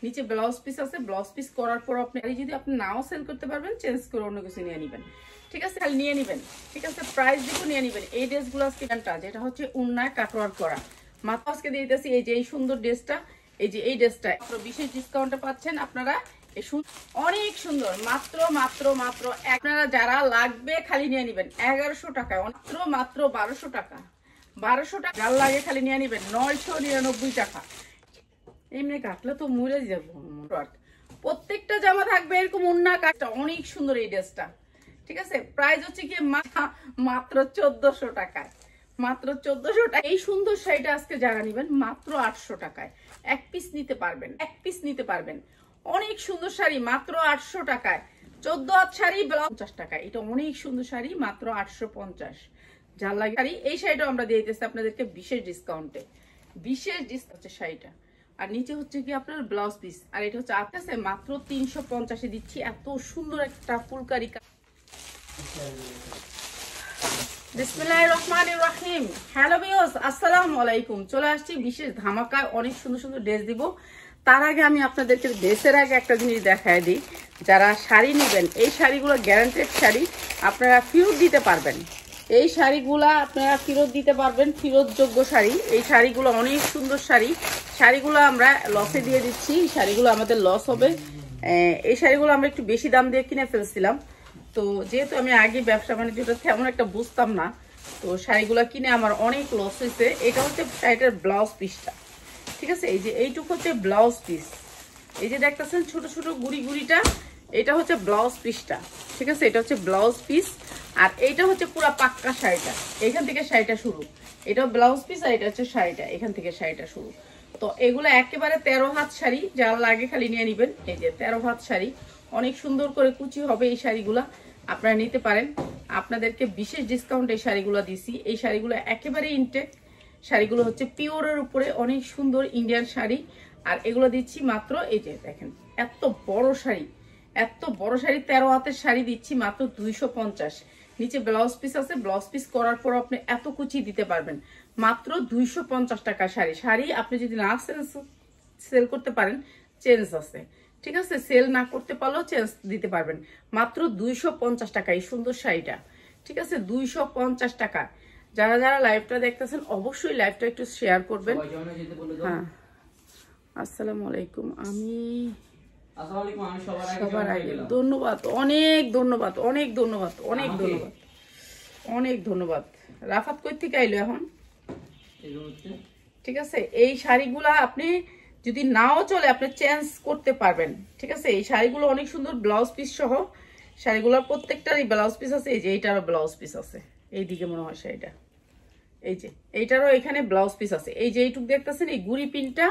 নিচে blouse piece আছে, blouse piece করার পর আপনি যদি আপনি নাও সেল করতে পারবেন, চেঞ্জ করে অন্য কিছু নিয়ে নেবেন। ঠিক আছে, খালি নিয়ে নেবেন। ঠিক আছে, প্রাইস দিকে নিয়ে নেবেন। এই ড্রেসগুলো আজকে যেটা হচ্ছে উন্নায় কাটওয়ার্ক করা, মাত্র আজকে দিয়ে দিতেছি। এই যে এই সুন্দর ড্রেসটা, এই যে এই ড্রেসটা বিশেষ ডিসকাউন্টে পাচ্ছেন আপনারা। অনেক সুন্দর, মাত্র মাত্র মাত্র আপনারা যারা লাগবে খালি নিয়ে নেবেন 1100 টাকায়, মাত্র 1200 টাকা, 1200 টাকা যার লাগে খালি নিয়ে নেবেন 999 টাকা। এমনি কাটলে তো মরে যাবো। প্রত্যেকটা জামা থাকবে এরকম উন্না কাটটা, অনেক সুন্দর এই ড্রেসটা। ঠিক আছে, প্রাইস হচ্ছে কি মাত্র 1400 টাকায়, মাত্র 1400 টাকা। এই সুন্দর শাড়িটা আজকে যারা নেবেন মাত্র 800 টাকায় এক পিস নিতে পারবেন, এক পিস নিতে পারবেন। অনেক সুন্দর শাড়ি মাত্র 800 টাকায়। 14 হাত শাড়ি 50 টাকায়। এটা অনেক সুন্দর শাড়ি মাত্র 850। যার লাগে শাড়ি, এই শাড়িটাও আমরা দিয়ে দিতেছি আপনাদেরকে বিশেষ ডিসকাউন্টে, বিশেষ ডিসকাউন্ট শাড়িটা। আর নিচে হচ্ছে কি আপনার ব্লাউজ পিস, আর এটা হচ্ছে আছে মাত্র 350 দিচ্ছি। এত সুন্দর একটা ফুলকারি। বিসমিল্লাহির রহমানির রহিম। হ্যালো ভিউয়ার্স, আসসালামু আলাইকুম। চলে আসছি বিশেষ ধামাকায়, অনেক সুন্দর সুন্দর ড্রেস দিব। তার আগে আমি আপনাদেরকে ড্রেসের আগে একটা জিনিস দেখায় দিই। যারা শাড়ি নেবেন, এই শাড়িগুলো গ্যারান্টেড শাড়ি, আপনারা ফেরত দিতে পারবেন। এই শাড়িগুলা আপনারা ফেরত দিতে পারবেন, ফেরতযোগ্য শাড়ি। এই শাড়িগুলো অনেক সুন্দর শাড়ি। শাড়িগুলো আমরা লসে দিয়ে দিচ্ছি, শাড়িগুলো আমাদের লস হবে। এই শাড়িগুলো আমরা একটু বেশি দাম দিয়ে কিনে ফেলছিলাম, তো যেহেতু আমি আগে ব্যবসা বাণিজ্যটা তেমন একটা বুঝতাম না, তো শাড়িগুলো কিনে আমার অনেক লস হয়েছে। এটা হচ্ছে শাড়িটার ব্লাউজ পিসটা। ঠিক আছে, এই যে এইটুকু হচ্ছে ব্লাউজ পিস। এই যে দেখতেছেন ছোট ছোট গুড়ি গুড়িটা, এটা হচ্ছে ব্লাউজ পিসটা। ঠিক আছে, এটা হচ্ছে ব্লাউজ পিস। আর এইটা হচ্ছে পুরা পাক্কা শাড়িটা, এখান থেকে শাড়িটা শুরু। এটাও ব্লাউজ পিস, আর এটা হচ্ছে শাড়িটা, এখান থেকে শাড়িটা শুরু। তো এগুলো একেবারে 13 হাত শাড়ি, যার লাগে খালি নিয়ে নেবেন। এই যে 13 হাত শাড়ি, অনেক সুন্দর করে কুচি হবে এই শাড়িগুলা, আপনারা নিতে পারেন। আপনাদেরকে বিশেষ ডিসকাউন্ট এই শাড়িগুলো দিছি। এই শাড়িগুলো একেবারে ইনটেক শাড়িগুলো, হচ্ছে পিওরের উপরে অনেক সুন্দর ইন্ডিয়ান শাড়ি। আর এগুলো দিচ্ছি মাত্র, এই যে দেখেন এত বড় শাড়ি, এত বড় শাড়ি 13 হাতের শাড়ি দিচ্ছি মাত্র 250। নিচে ব্লাউজ পিস আছে, ব্লাউজ পিস করার পর আপনি এত কুচি দিতে পারবেন মাত্র 250 টাকা শাড়ি। শাড়ি আপনি যদি না সেল করতে পারেন, চেঞ্জ আছে। ঠিক আছে, সেল না করতে পারলেও চেঞ্জ দিতে পারবেন মাত্র 250 টাকা এই সুন্দর শাড়িটা। ঠিক আছে, 250 টাকা। যারা যারা লাইভটা দেখতেছেন অবশ্যই লাইভটা একটু শেয়ার করবেন। হ্যাঁ, আসসালামু আলাইকুম। আমি সবার আগে ধন্যবাদ, অনেক ধন্যবাদ, অনেক ধন্যবাদ, অনেক ধন্যবাদ, অনেক ধন্যবাদ। রাফাত কই থেকে আইলো এখন? ঠিক আছে, এই শাড়িগুলা আপনি যদি নাও চলে আপনি চেঞ্জ করতে পারবেন। ঠিক আছে, এই শাড়িগুলো অনেক সুন্দর ব্লাউজ পিস সহ। শাড়িগুলোর প্রত্যেকটারই ব্লাউজ পিস আছে। এই যে এইটারও ব্লাউজ পিস আছে, এইদিকে মনে হয় শাড়িটা। এই যে এইটারও এখানে ব্লাউজ পিস আছে। এই যে এইটুক দেখতেছেন এই গুড়ি পিনটা,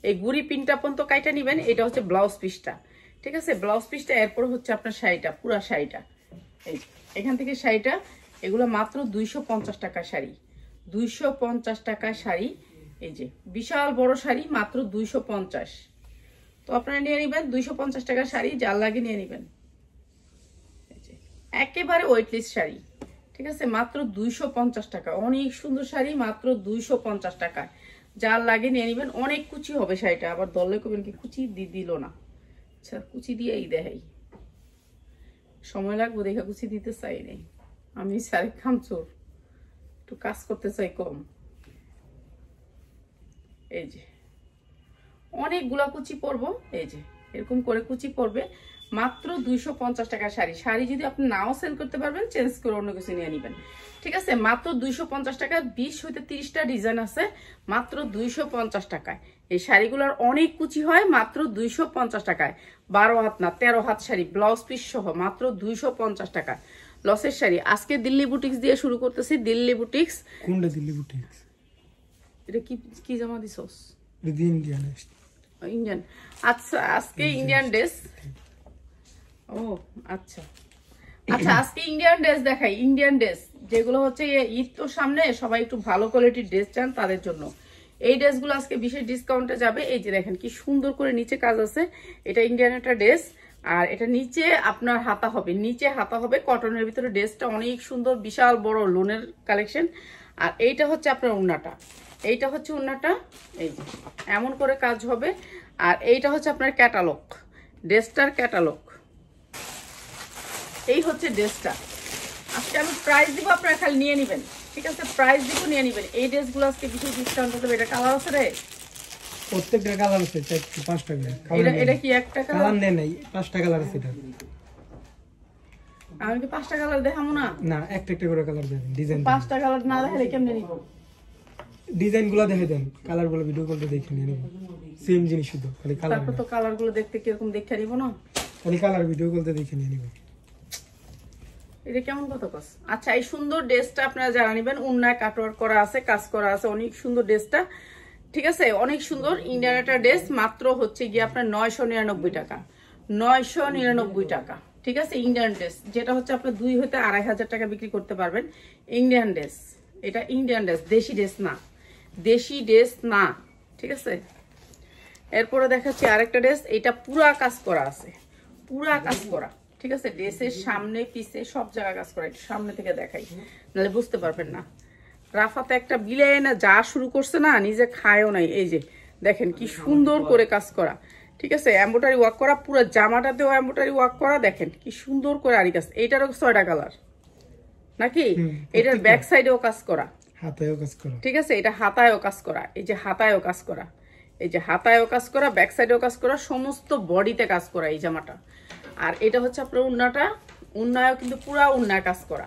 এই গুড়ি পিনটা পর্যন্ত কাইটা নিবেন। এটা হচ্ছে ব্লাউজ পিসটা। ঠিক আছে, ব্লাউজ পিসটা। এরপর হচ্ছে আপনার শাড়িটা, পুরা শাড়িটা। এই এখান থেকে শাড়িটা, এগুলো মাত্র 250 টাকা শাড়ি, 250 টাকা শাড়ি। এই যে বিশাল বড় শাড়ি মাত্র 250। তো আপনারা নিয়ে নেবেন 250 টাকা শাড়ি, যার লাগে নিয়ে নেবেন। একেবারে ওয়েটলেস শাড়ি। ঠিক আছে, মাত্র 250 টাকা। অনেক সুন্দর শাড়ি মাত্র 250 টাকায়, যার লাগে নিয়ে নেবেন। অনেক কুচি হবে শাড়িটা। আবার দলে করবেন কি কুচি দিল না। আচ্ছা, কুচি দিয়েই দেখাই, সময় লাগবে দেখা কুচি দিতে চাই নেই। আমি শাড়ি খামচোর, একটু কাজ করতে চাই কম। এই যে অনেকগুলা কুচি পরবো, এই যে এরকম করে কুচি পরবে মাত্র 250 টাকা শাড়ি। শাড়ি যদি আপনি নাও সেল করতে পারবেন, চেঞ্জ করে অন্য কিছু নিয়ে নেবেন। ঠিক আছে, মাত্র 250 টাকা। 20 হইতে 30টা ডিজাইন আছে, মাত্র 250 টাকায়। এই শাড়িগুলোর অনেক কুচি হয়, মাত্র 250 টাকায়। 12 হাত না 13 হাত শাড়ি, ব্লাউজ পিস সহ মাত্র 250 টাকা। লসের শাড়ি। আজকে দিল্লি বুটিক্স দিয়ে শুরু করতেছি। দিল্লি বুটিক্স। কোনটা দিল্লি বুটিক্স? এটা কি কি জামা দিছস? ইন্ডিয়ান। ইন্ডিয়ান। আচ্ছা, আজকে ইন্ডিয়ান ড্রেস। ও আচ্ছা আচ্ছা, আজকে ইন্ডিয়ান ড্রেস দেখাই। ইন্ডিয়ান ড্রেস যেগুলো হচ্ছে ঈদ তো সামনে, সবাই একটু ভালো কোয়ালিটির ড্রেস চান, তাদের জন্য এই ড্রেসগুলো আজকে বিশেষ ডিসকাউন্টে যাবে। এই যে দেখেন কি সুন্দর করে নিচে কাজ আছে। এটা ইন্ডিয়ান একটা ড্রেস, আর এটা নিচে আপনার হাতা হবে, নিচে হাতা হবে কটনের ভিতরে। ড্রেসটা অনেক সুন্দর, বিশাল বড় লোনের কালেকশন। আর এইটা হচ্ছে আপনার ওড়নাটা, এইটা হচ্ছে ওড়নাটা। এই যে এমন করে কাজ হবে। আর এইটা হচ্ছে আপনার ক্যাটালগ, ড্রেসটার ক্যাটালগ। এই হচ্ছে ড্রেসটা। আজকে আমি প্রাইস দিব, আপনারা খালি নিয়ে নেবেন, ঠিক আছে? প্রাইস দিব, নিয়ে নেবেন। এই ড্রেসগুলো আজকে বিশেষ ডিসকাউন্ট করতে হবে। এটা কালার আছে রে, প্রত্যেকটা কালার আছে 5টা করে। এটা কি একটা কালার নেই নাই, 5টা কালার আছে এটা। আমি কি 5টা কালার দেখাবো না? না, একটা করে কালার দেন, ডিজাইন। 5টা কালার না দেখালে কেমনে নিব? ডিজাইনগুলো দেখে দেন, কালারগুলো ভিডিও কল দেখে নিয়ে নেব। সেম জিনিস শুধু, খালি কালার। তারপর তো কালারগুলো দেখতে কিরকম দেখে নিব না, খালি কালার ভিডিও কল দেখে নিয়ে নেব। এটা কেমন কত কস? আচ্ছা, এই সুন্দর ড্রেসটা আপনারা যারা নেবেন, উন্নয় কাটওয়ার্ক করা আছে, কাজ করা আছে, অনেক সুন্দর ড্রেসটা, ঠিক আছে? অনেক সুন্দর ইন্ডিয়ান একটা ড্রেস। মাত্র হচ্ছে গিয়ে আপনার 999 টাকা, 999 টাকা, ঠিক আছে? ইন্ডিয়ান ড্রেস, যেটা হচ্ছে আপনার 2 হতে 2500 টাকা বিক্রি করতে পারবেন। ইন্ডিয়ান ড্রেস, এটা ইন্ডিয়ান ড্রেস, দেশি ড্রেস না, দেশি ড্রেস না, ঠিক আছে? এরপরে দেখাচ্ছি আরেকটা ড্রেস। এটা পুরা কাজ করা আছে, পুরা কাজ করা, ঠিক আছে? ড্রেসের সামনে পিছে সব জায়গায় কাজ করা। একটু সামনে থেকে দেখাই, নাহলে বুঝতে পারবেন না। রাফাতে একটা বিলে না যা শুরু করছে না, নিজে খায়ও নাই। এই যে দেখেন কি সুন্দর করে কাজ করা, ঠিক আছে? এমব্রয়ডারি ওয়ার্ক করা, পুরো জামাটাতেও এমব্রয়ডারি ওয়ার্ক করা, দেখেন কি সুন্দর করে আরি কাজ। এইটারও 6টা কালার নাকি? এটার ব্যাক সাইডেও কাজ করা, হাতায়ও কাজ করা, ঠিক আছে? এটা হাতায়ও কাজ করা, এই যে হাতায়ও কাজ করা, এই যে হাতায়ও কাজ করা, ব্যাক সাইডেও কাজ করা, সমস্ত বডিতে কাজ করা এই জামাটা। আর এটা হচ্ছে আপনার উন্নাটা, উন্নায়ও কিন্তু পুরা উন্নায় কাজ করা।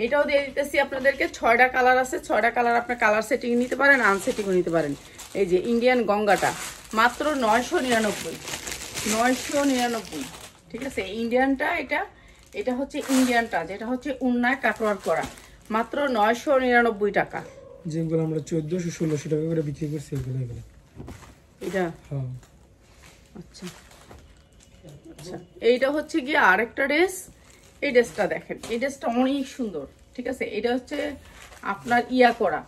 এটাও দিয়ে দিতেছি আপনাদেরকে। 6টা কালার আছে, 6টা কালার আপনার কালার সেটিং নিতে পারেন, আনসেটিংও নিতে পারেন। এই যে ইন্ডিয়ান গঙ্গাটা মাত্র 999, 999, ঠিক আছে? ইন্ডিয়ানটা এটা হচ্ছে ইন্ডিয়ানটা, যেটা হচ্ছে উন্নায় কাটওয়ার্ক করা, মাত্র 999 টাকা। যেগুলো আমরা 1400-1600 টাকা করে বিক্রি করছি এগুলো। এটা হ্যাঁ, আচ্ছা আচ্ছা। এইটা হচ্ছে গিয়ে আরেকটা ড্রেস। এই ড্রেসটা দেখেন, এই ড্রেসটা অনেক সুন্দর, ঠিক আছে? এটা হচ্ছে আপনার ইয়া করা,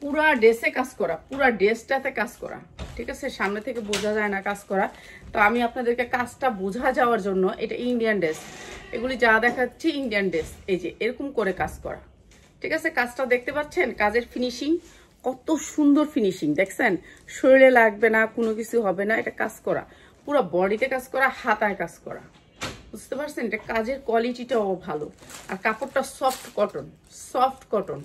পুরা ড্রেসে কাজ করা, পুরা ড্রেসটাতে কাজ করা, ঠিক আছে? সামনে থেকে বোঝা যায় না কাজ করা, তো আমি আপনাদেরকে কাজটা বোঝা যাওয়ার জন্য, এটা ইন্ডিয়ান ড্রেস, এগুলি যা দেখাচ্ছি ইন্ডিয়ান ড্রেস। এই যে এরকম করে কাজ করা, ঠিক আছে? কাজটা দেখতে পাচ্ছেন, কাজের ফিনিশিং কত সুন্দর ফিনিশিং, দেখছেন? শরীরে লাগবে না, কোনো কিছু হবে না। এটা কাজ করা, পুরো বডিতে কাজ করা, হাতায় কাজ করা, বুঝতে পারছেন? এটা কাজের কোয়ালিটিটাও ভালো, আর কাপড়টা সফট কটন, সফট কটন।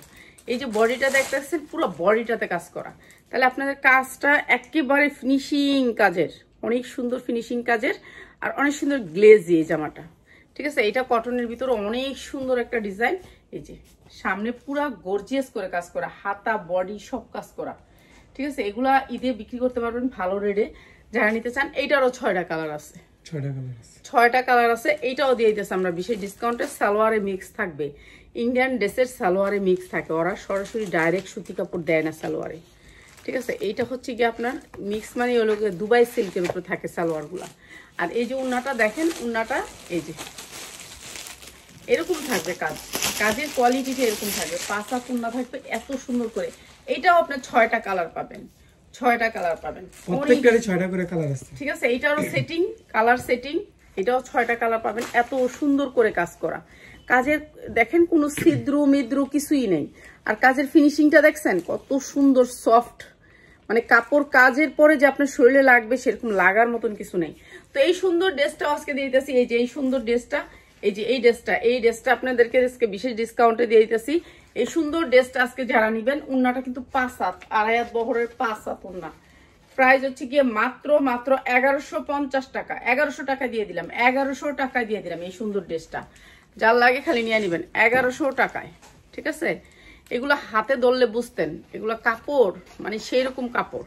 এই যে বডিটা দেখতেছেন, পুরো বডিটাতে কাজ করা, তাহলে আপনাদের কাজটা একেবারে ফিনিশিং কাজের, অনেক সুন্দর ফিনিশিং কাজের, আর অনেক সুন্দর গ্লেজি এই জামাটা, ঠিক আছে? এটা কটনের ভিতরে অনেক সুন্দর একটা ডিজাইন। এই যে সামনে পুরা গর্জিয়াস করে কাজ করা, হাতা বডি সব কাজ করা, ঠিক আছে? এগুলা ঈদে বিক্রি করতে পারবেন ভালো রেটে যারা নিতে চান। এইটারও 6টা কালার আছে, 6টা কালার আছে। এইটাও দিয়ে দিতেছে আমরা বিশেষ ডিসকাউন্টে। সালোয়ারে মিক্স থাকবে, ইন্ডিয়ান ড্রেসের সালোয়ারে মিক্স থাকে, ওরা সরাসরি ডাইরেক্ট সুতি কাপড় দেয় না সালোয়ারে, ঠিক আছে? এইটা হচ্ছে কি আপনার মিক্স মানে হলো দুবাই সিল্কের উপরে থাকে সালোয়ারগুলা। আর এই যে উন্নাটা দেখেন, উন্নাটা এই যে এরকম থাকবে, কাজের কোয়ালিটিটা এরকম থাকবে, পাঁচা উন্না থাকবে এত সুন্দর করে। এইটাও আপনার 6টা কালার পাবেন, 6টা কালার পাবেন, প্রত্যেকটারই 6টা করে কালার আছে, ঠিক আছে? এইটারও সেটিং, কালার সেটিং, এটাও 6টা কালার পাবেন। এত সুন্দর করে কাজ করা, কাজের দেখেন কোনো ছিদ্র মিদ্র কিছুই নেই। আর কাজের ফিনিশিংটা দেখছেন কত সুন্দর, সফট, মানে কাপড় কাজের পরে যে আপনার শরীরে লাগবে সেরকম লাগার মতন কিছু নেই। তো এই সুন্দর ড্রেসটাও আজকে দিয়ে দিতেছি। এই যে এই সুন্দর ড্রেসটা, এই যে এই ড্রেসটা আপনাদেরকে আজকে বিশেষ ডিসকাউন্টে দিয়ে দিতেছি। এই সুন্দর ড্রেসটা আজকে যারা নিবেন, উন্নাটা কিন্তু 5 হাত, 2.5 হাত বহরের 5 হাত উন্না। প্রাইস হচ্ছে গিয়ে মাত্র 1150 টাকা, 1100 টাকা দিয়ে দিলাম, 1100 টাকা দিয়ে দিলাম এই সুন্দর ড্রেসটা। যার লাগে খালি নিয়ে নিবেন 1100 টাকায়, ঠিক আছে? এগুলো হাতে ধরলে বুঝতেন, এগুলো কাপড় মানে সেই রকম কাপড়।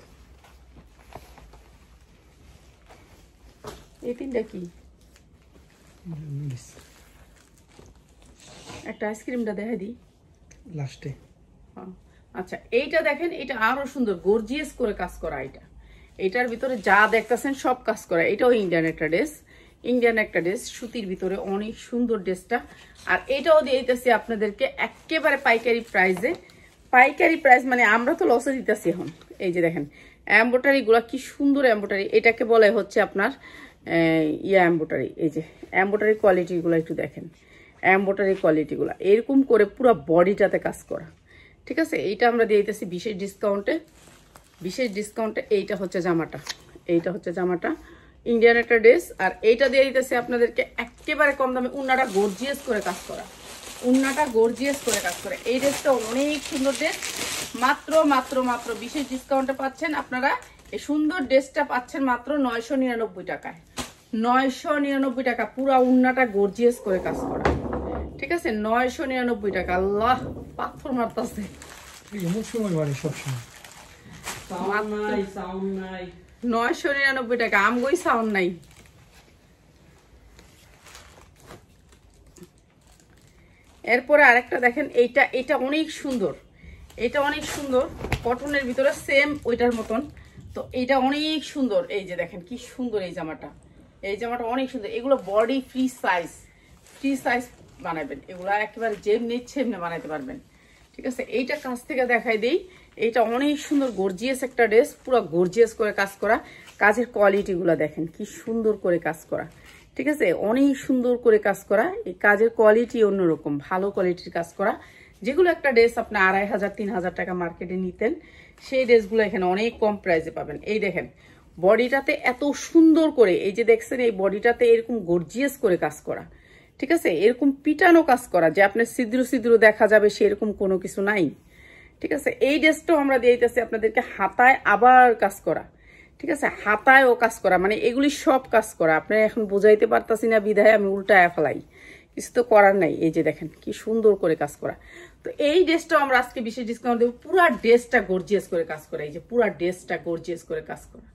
এই তিনটা কি? একটা আইসক্রিমটা দেখা দিই লাস্টে। আচ্ছা, এইটা দেখেন, এটা আরো সুন্দর গর্জিয়াস করে কাজ করা। এটার ভিতরে যা দেখতেছেন সব কাজ করা। এটাও ইন্ডিয়ান একটা ড্রেস, ইন্ডিয়ান একটা ড্রেস, সুতির ভিতরে অনেক সুন্দর ড্রেসটা। আর এটাও দিয়ে দিতেছি আপনাদেরকে একেবারে পাইকারি প্রাইসে। পাইকারি প্রাইস মানে আমরা তো লসে দিতেছি এখন। এই যে দেখেন এমব্রয়ডারি গুলা কি সুন্দর এমব্রয়ডারি, এটাকে বলে হচ্ছে আপনার ইয়া এমব্রয়ডারি। এই যে এমব্রয়ডারি কোয়ালিটি গুলো একটু দেখেন, এমব্রয়ডারি কোয়ালিটি গুলা এরকম করে পুরো বডিটাতে কাজ করা, ঠিক আছে? এইটা আমরা দিয়ে দিতেছি বিশেষ ডিসকাউন্টে বিশেষ ডিসকাউন্টে এইটা হচ্ছে জামাটা, এইটা হচ্ছে জামাটা, ইন্ডিয়ান একটা ড্রেস। আর এইটা দিয়ে দিতেছে আপনাদেরকে একেবারে কম দামে, উন্নাটা গর্জিয়াস করে কাজ করা, উন্নাটা গর্জিয়াস করে কাজ করে। এই ড্রেসটা অনেক সুন্দর ড্রেস, মাত্র মাত্র মাত্র বিশেষ ডিসকাউন্টে পাচ্ছেন আপনারা। এই সুন্দর ড্রেসটা পাচ্ছেন মাত্র 999 টাকায়, 999 টাকা। পুরা উন্নাটা গর্জিয়াস করে কাজ করা, ঠিক আছে, 999 টাকা। আল্লাহ পাথর মারতাছে, এমন সময় বাড়ে সবসময় 999 টাকা, আমগই সাউন্ড নাই। এরপরে আরেকটা দেখেন, এটা অনেক সুন্দর, এটা অনেক সুন্দর, কটনের ভিতরে সেম ওইটার মতন। তো এটা অনেক সুন্দর, এই যে দেখেন কি সুন্দর এই জামাটা, এই জামাটা অনেক সুন্দর। এগুলো বডি ফ্রি সাইজ বানাবেন, এগুলো একেবারে যেমনি ইচ্ছে এমনি বানাইতে পারবেন, ঠিক আছে। এইটা কাছ থেকে দেখাই দেই, এইটা অনেক সুন্দর গর্জিয়াস একটা ড্রেস, পুরো গর্জিয়াস করে কাজ করা। কাজের কোয়ালিটিগুলো দেখেন কি সুন্দর করে কাজ করা, ঠিক আছে, অনেক সুন্দর করে কাজ করা। এই কাজের কোয়ালিটি অন্যরকম, ভালো কোয়ালিটির কাজ করা। যেগুলো একটা ড্রেস আপনি 2500-3000 টাকা মার্কেটে নিতেন, সেই ড্রেসগুলো এখানে অনেক কম প্রাইসে পাবেন। এই দেখেন বডিটাতে এত সুন্দর করে, এই যে দেখছেন এই বডিটাতে এরকম গর্জিয়াস করে কাজ করা, ঠিক আছে, এরকম পিটানো কাজ করা যে আপনার ছিদ্র দেখা যাবে সেরকম কোনো কিছু নাই, ঠিক আছে। এই ড্রেসটাও আমরা দিয়ে দিতেছি আপনাদেরকে হাতায় আবার কাজ করা, ঠিক আছে, হাতায়ও কাজ করা, মানে এগুলি সব কাজ করা। আপনারা এখন বোঝাইতে পারতাছি না বিধায় আমি উল্টায় ফেলাই, কিছু তো করার নাই। এই যে দেখেন কি সুন্দর করে কাজ করা। তো এই ড্রেসটাও আমরা আজকে বিশেষ ডিসকাউন্ট দেবো, পুরা ড্রেসটা গর্জিয়াস করে কাজ করা, এই যে পুরা ড্রেসটা গর্জিয়াস করে কাজ করা,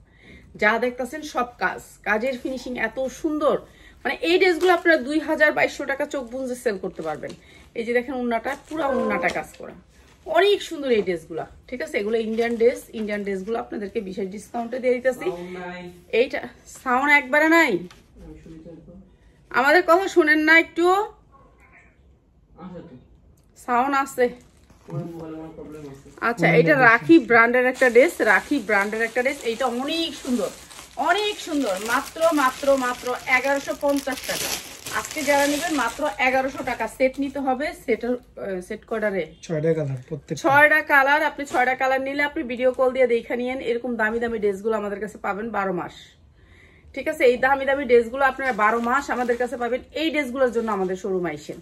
যা দেখতেছেন সব কাজের ফিনিশিং এত সুন্দর। মানে এই ড্রেসগুলো আপনারা 2000-2200 টাকা চোখ বুঝে সেল করতে পারবেন। এই যে দেখেন উন্নাটা, পুরা উন্নাটা কাজ করা, অনেক সুন্দর এই ড্রেসগুলো, ঠিক আছে। এগুলো ইন্ডিয়ান ড্রেসগুলো আপনাদেরকে বিশেষ ডিসকাউন্টে দিয়ে দিতেছি। এইটা সাউন্ড একবারে নাই, আমাদের কথা শুনেন না একটু, সাউন্ড আছে। আচ্ছা, এটা রাখি ব্র্যান্ডের একটা ড্রেস, এইটা অনেক সুন্দর, অনেক সুন্দর, মাত্র মাত্র মাত্র 1150 টাকা। আজকে যারা নেবেন মাত্র 1100 টাকা। সেট নিতে হবে, সেট কয়টারে 6টা কালার, প্রত্যেক 6টা কালার। আপনি 6টা কালার নিলে আপনি ভিডিও কল দিয়ে দেখে নিয়েন। এরকম দামি দামি ড্রেসগুলো আমাদের কাছে পাবেন 12 মাস, ঠিক আছে। এই দামি দামি ড্রেসগুলো আপনারা 12 মাস আমাদের কাছে পাবেন। এই ড্রেসগুলোর জন্য আমাদের শোরুম আইসেন।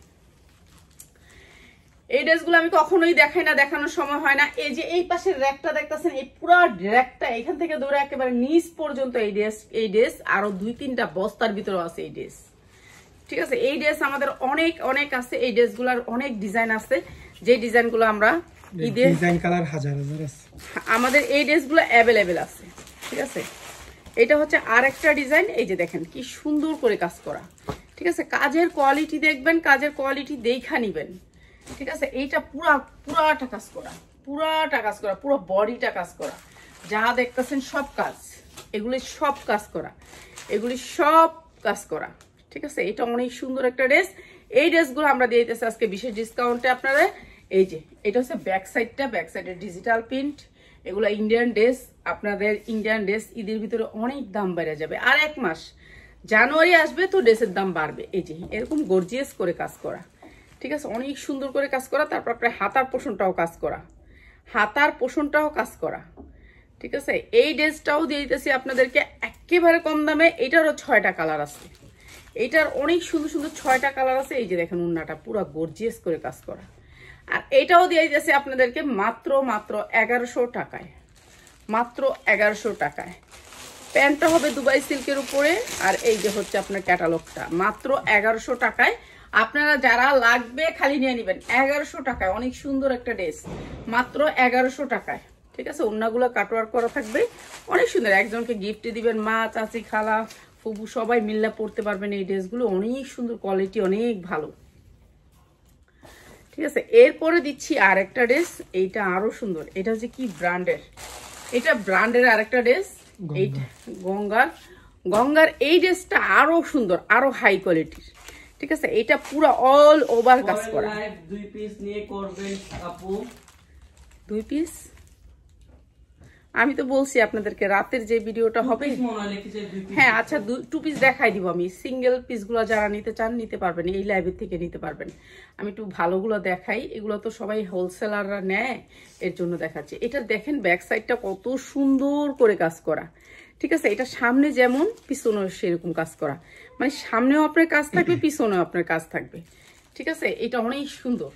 এই ড্রেসগুলো আমি কখনোই দেখাই না, দেখানোর সময় হয় না। এই যে এই পাশের র্যাকটা দেখতেছেন, এই পুরো র্যাকটা এখান থেকে ধরে একেবারে নিচ পর্যন্ত এই ড্রেস আরো 2-3টা বস্তার ভিতরে আছে এই ড্রেস, ঠিক আছে। এই ড্রেস আমাদের অনেক অনেক আছে, এই ড্রেসগুলোর অনেক ডিজাইন আছে, যে ডিজাইনগুলো আমরা ঈদের ডিজাইন কালার হাজার আছে, আমাদের এই ড্রেসগুলো অ্যাভেলেবেল আছে, ঠিক আছে। এটা হচ্ছে আরেকটা ডিজাইন, এই যে দেখেন কি সুন্দর করে কাজ করা, ঠিক আছে। কাজের কোয়ালিটি দেখবেন, কাজের কোয়ালিটি দেখা নিবেন, ঠিক আছে। এইটা পুরাটা কাজ করা, পুরো বডিটা কাজ করা, যা দেখতেছেন সব কাজ, এগুলি সব কাজ করা, ঠিক আছে। এটা অনেক সুন্দর একটা ড্রেস। এই ড্রেসগুলো আমরা দিয়ে দিতেছি আজকে বিশেষ ডিসকাউন্টে আপনারা। এই যে এটা হচ্ছে ব্যাক সাইডের ডিজিটাল প্রিন্ট। এগুলো ইন্ডিয়ান ড্রেস, আপনাদের ইন্ডিয়ান ড্রেস ঈদের ভিতরে অনেক দাম বেড়ে যাবে। আর 1 মাস জানুয়ারি আসবে তো ড্রেসের দাম বাড়বে। এই যে এরকম গর্জিয়াস করে কাজ করা, ঠিক আছে, অনেক সুন্দর করে কাজ করা। তারপর আপনার হাতার পোষণটাও কাজ করা, ঠিক আছে। এই ড্রেসটাও দিয়ে দিতেছি আপনাদেরকে একেবারে কম দামে। এটারও 6টা কালার আছে, এইটার অনেক সুন্দর সুন্দর 6টা কালার আছে। এই যে দেখেন উন্নাটা পুরো গর্জিয়াস করে কাজ করা। আর এটাও দিয়ে দিতেছি আপনাদেরকে মাত্র 1100 টাকায়, মাত্র 1100 টাকায়। প্যান্টটা হবে দুবাই সিল্কের উপরে, আর এই যে হচ্ছে আপনার ক্যাটালগটা, মাত্র 1100 টাকায়। আপনারা যারা লাগবে খালি নিয়ে নেবেন 1100 টাকায়। অনেক সুন্দর একটা ড্রেস, মাত্র 1100 টাকায়, ঠিক আছে। ওড়নাগুলো কাটওয়ার্ক করা থাকবে, অনেক সুন্দর। একজনকে গিফট দিবেন, মা, চাচি, খালা, ফুবু সবাই মিল্লা পড়তে পারবেন। এই ড্রেসগুলো অনেক সুন্দর, কোয়ালিটি অনেক ভালো, ঠিক আছে। এরপরে দিচ্ছি আর একটা ড্রেস, এইটা আরো সুন্দর। এটা হচ্ছে কি ব্র্যান্ডের, এটা ব্র্যান্ডের আরেকটা ড্রেস, এইটা গঙ্গার। এই ড্রেসটা আরো সুন্দর, আরো হাই কোয়ালিটির, ঠিক আছে। এটা পুরো অল ওভার কাজ করা। 2 পিস নিয়ে করবেন আপু, 2 পিস আমি তো বলছি আপনাদেরকে রাতের যে ভিডিওটা হবে, হ্যাঁ আচ্ছা 2 পিস দেখাই দিব আমি। সিঙ্গেল পিসগুলো যারা নিতে চান নিতে পারবেন, এই লাইভের থেকে নিতে পারবেন। আমি একটু ভালোগুলো দেখাই, এগুলো তো সবাই হোলসেলাররা নেয়, এর জন্য দেখাচ্ছি। এটা দেখেন ব্যাক সাইডটা কত সুন্দর করে কাজ করা, ঠিক আছে। এটা সামনে যেমন পিছনেও সেরকম কাজ করা, মানে সামনেও আপনার কাজ থাকবে পিছনেও আপনার কাজ থাকবে, ঠিক আছে। এটা অনেক সুন্দর।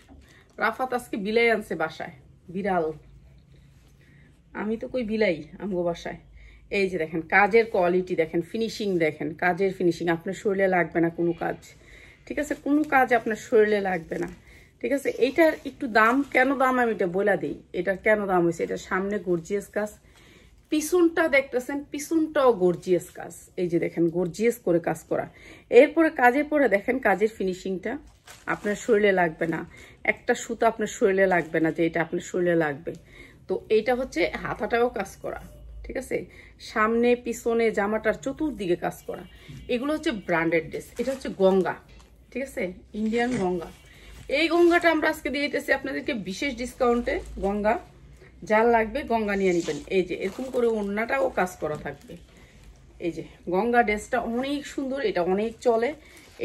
রাফাত আজকে বিলাই আনছে বাসায়, বিড়াল। আমি তো কই বিলাই আমগো বাসায়। এই যে দেখেন কাজের কোয়ালিটি দেখেন, ফিনিশিং দেখেন, কাজের ফিনিশিং। আপনার শরীরে লাগবে না কোনো কাজ, ঠিক আছে, কোনো কাজ আপনার শরীরে লাগবে না, ঠিক আছে। এইটার একটু দাম, কেন দাম আমি এটা বলে দিই, এটার কেন দাম হয়েছে। এটা সামনে গর্জিয়াস কাজ, পিছনটা দেখতেছেন পিছনটাও গর্জিয়াস কাজ। এই যে দেখেন গর্জিয়াস করে কাজ করা। এরপরে কাজের পরে দেখেন কাজের ফিনিশিংটা আপনার শরীরে লাগবে না, একটা সুতা আপনার শরীরে লাগবে না যে এটা আপনার শরীরে লাগবে। তো এইটা হচ্ছে হাতাটাও কাজ করা, ঠিক আছে, সামনে পিছনে জামাটার চতুর্দিকে কাজ করা। এগুলো হচ্ছে ব্র্যান্ডেড ড্রেস। এটা হচ্ছে গঙ্গা, ঠিক আছে, ইন্ডিয়ান গঙ্গা। এই গঙ্গাটা আমরা আজকে দিয়ে দিতেছি আপনাদেরকে বিশেষ ডিসকাউন্টে। গঙ্গা যার লাগবে গঙ্গা নিয়ে নেবেন। এই যে এরকম করে ওড়নাটাও কাজ করা থাকবে। এই যে গঙ্গা ড্রেসটা অনেক সুন্দর, এটা অনেক চলে।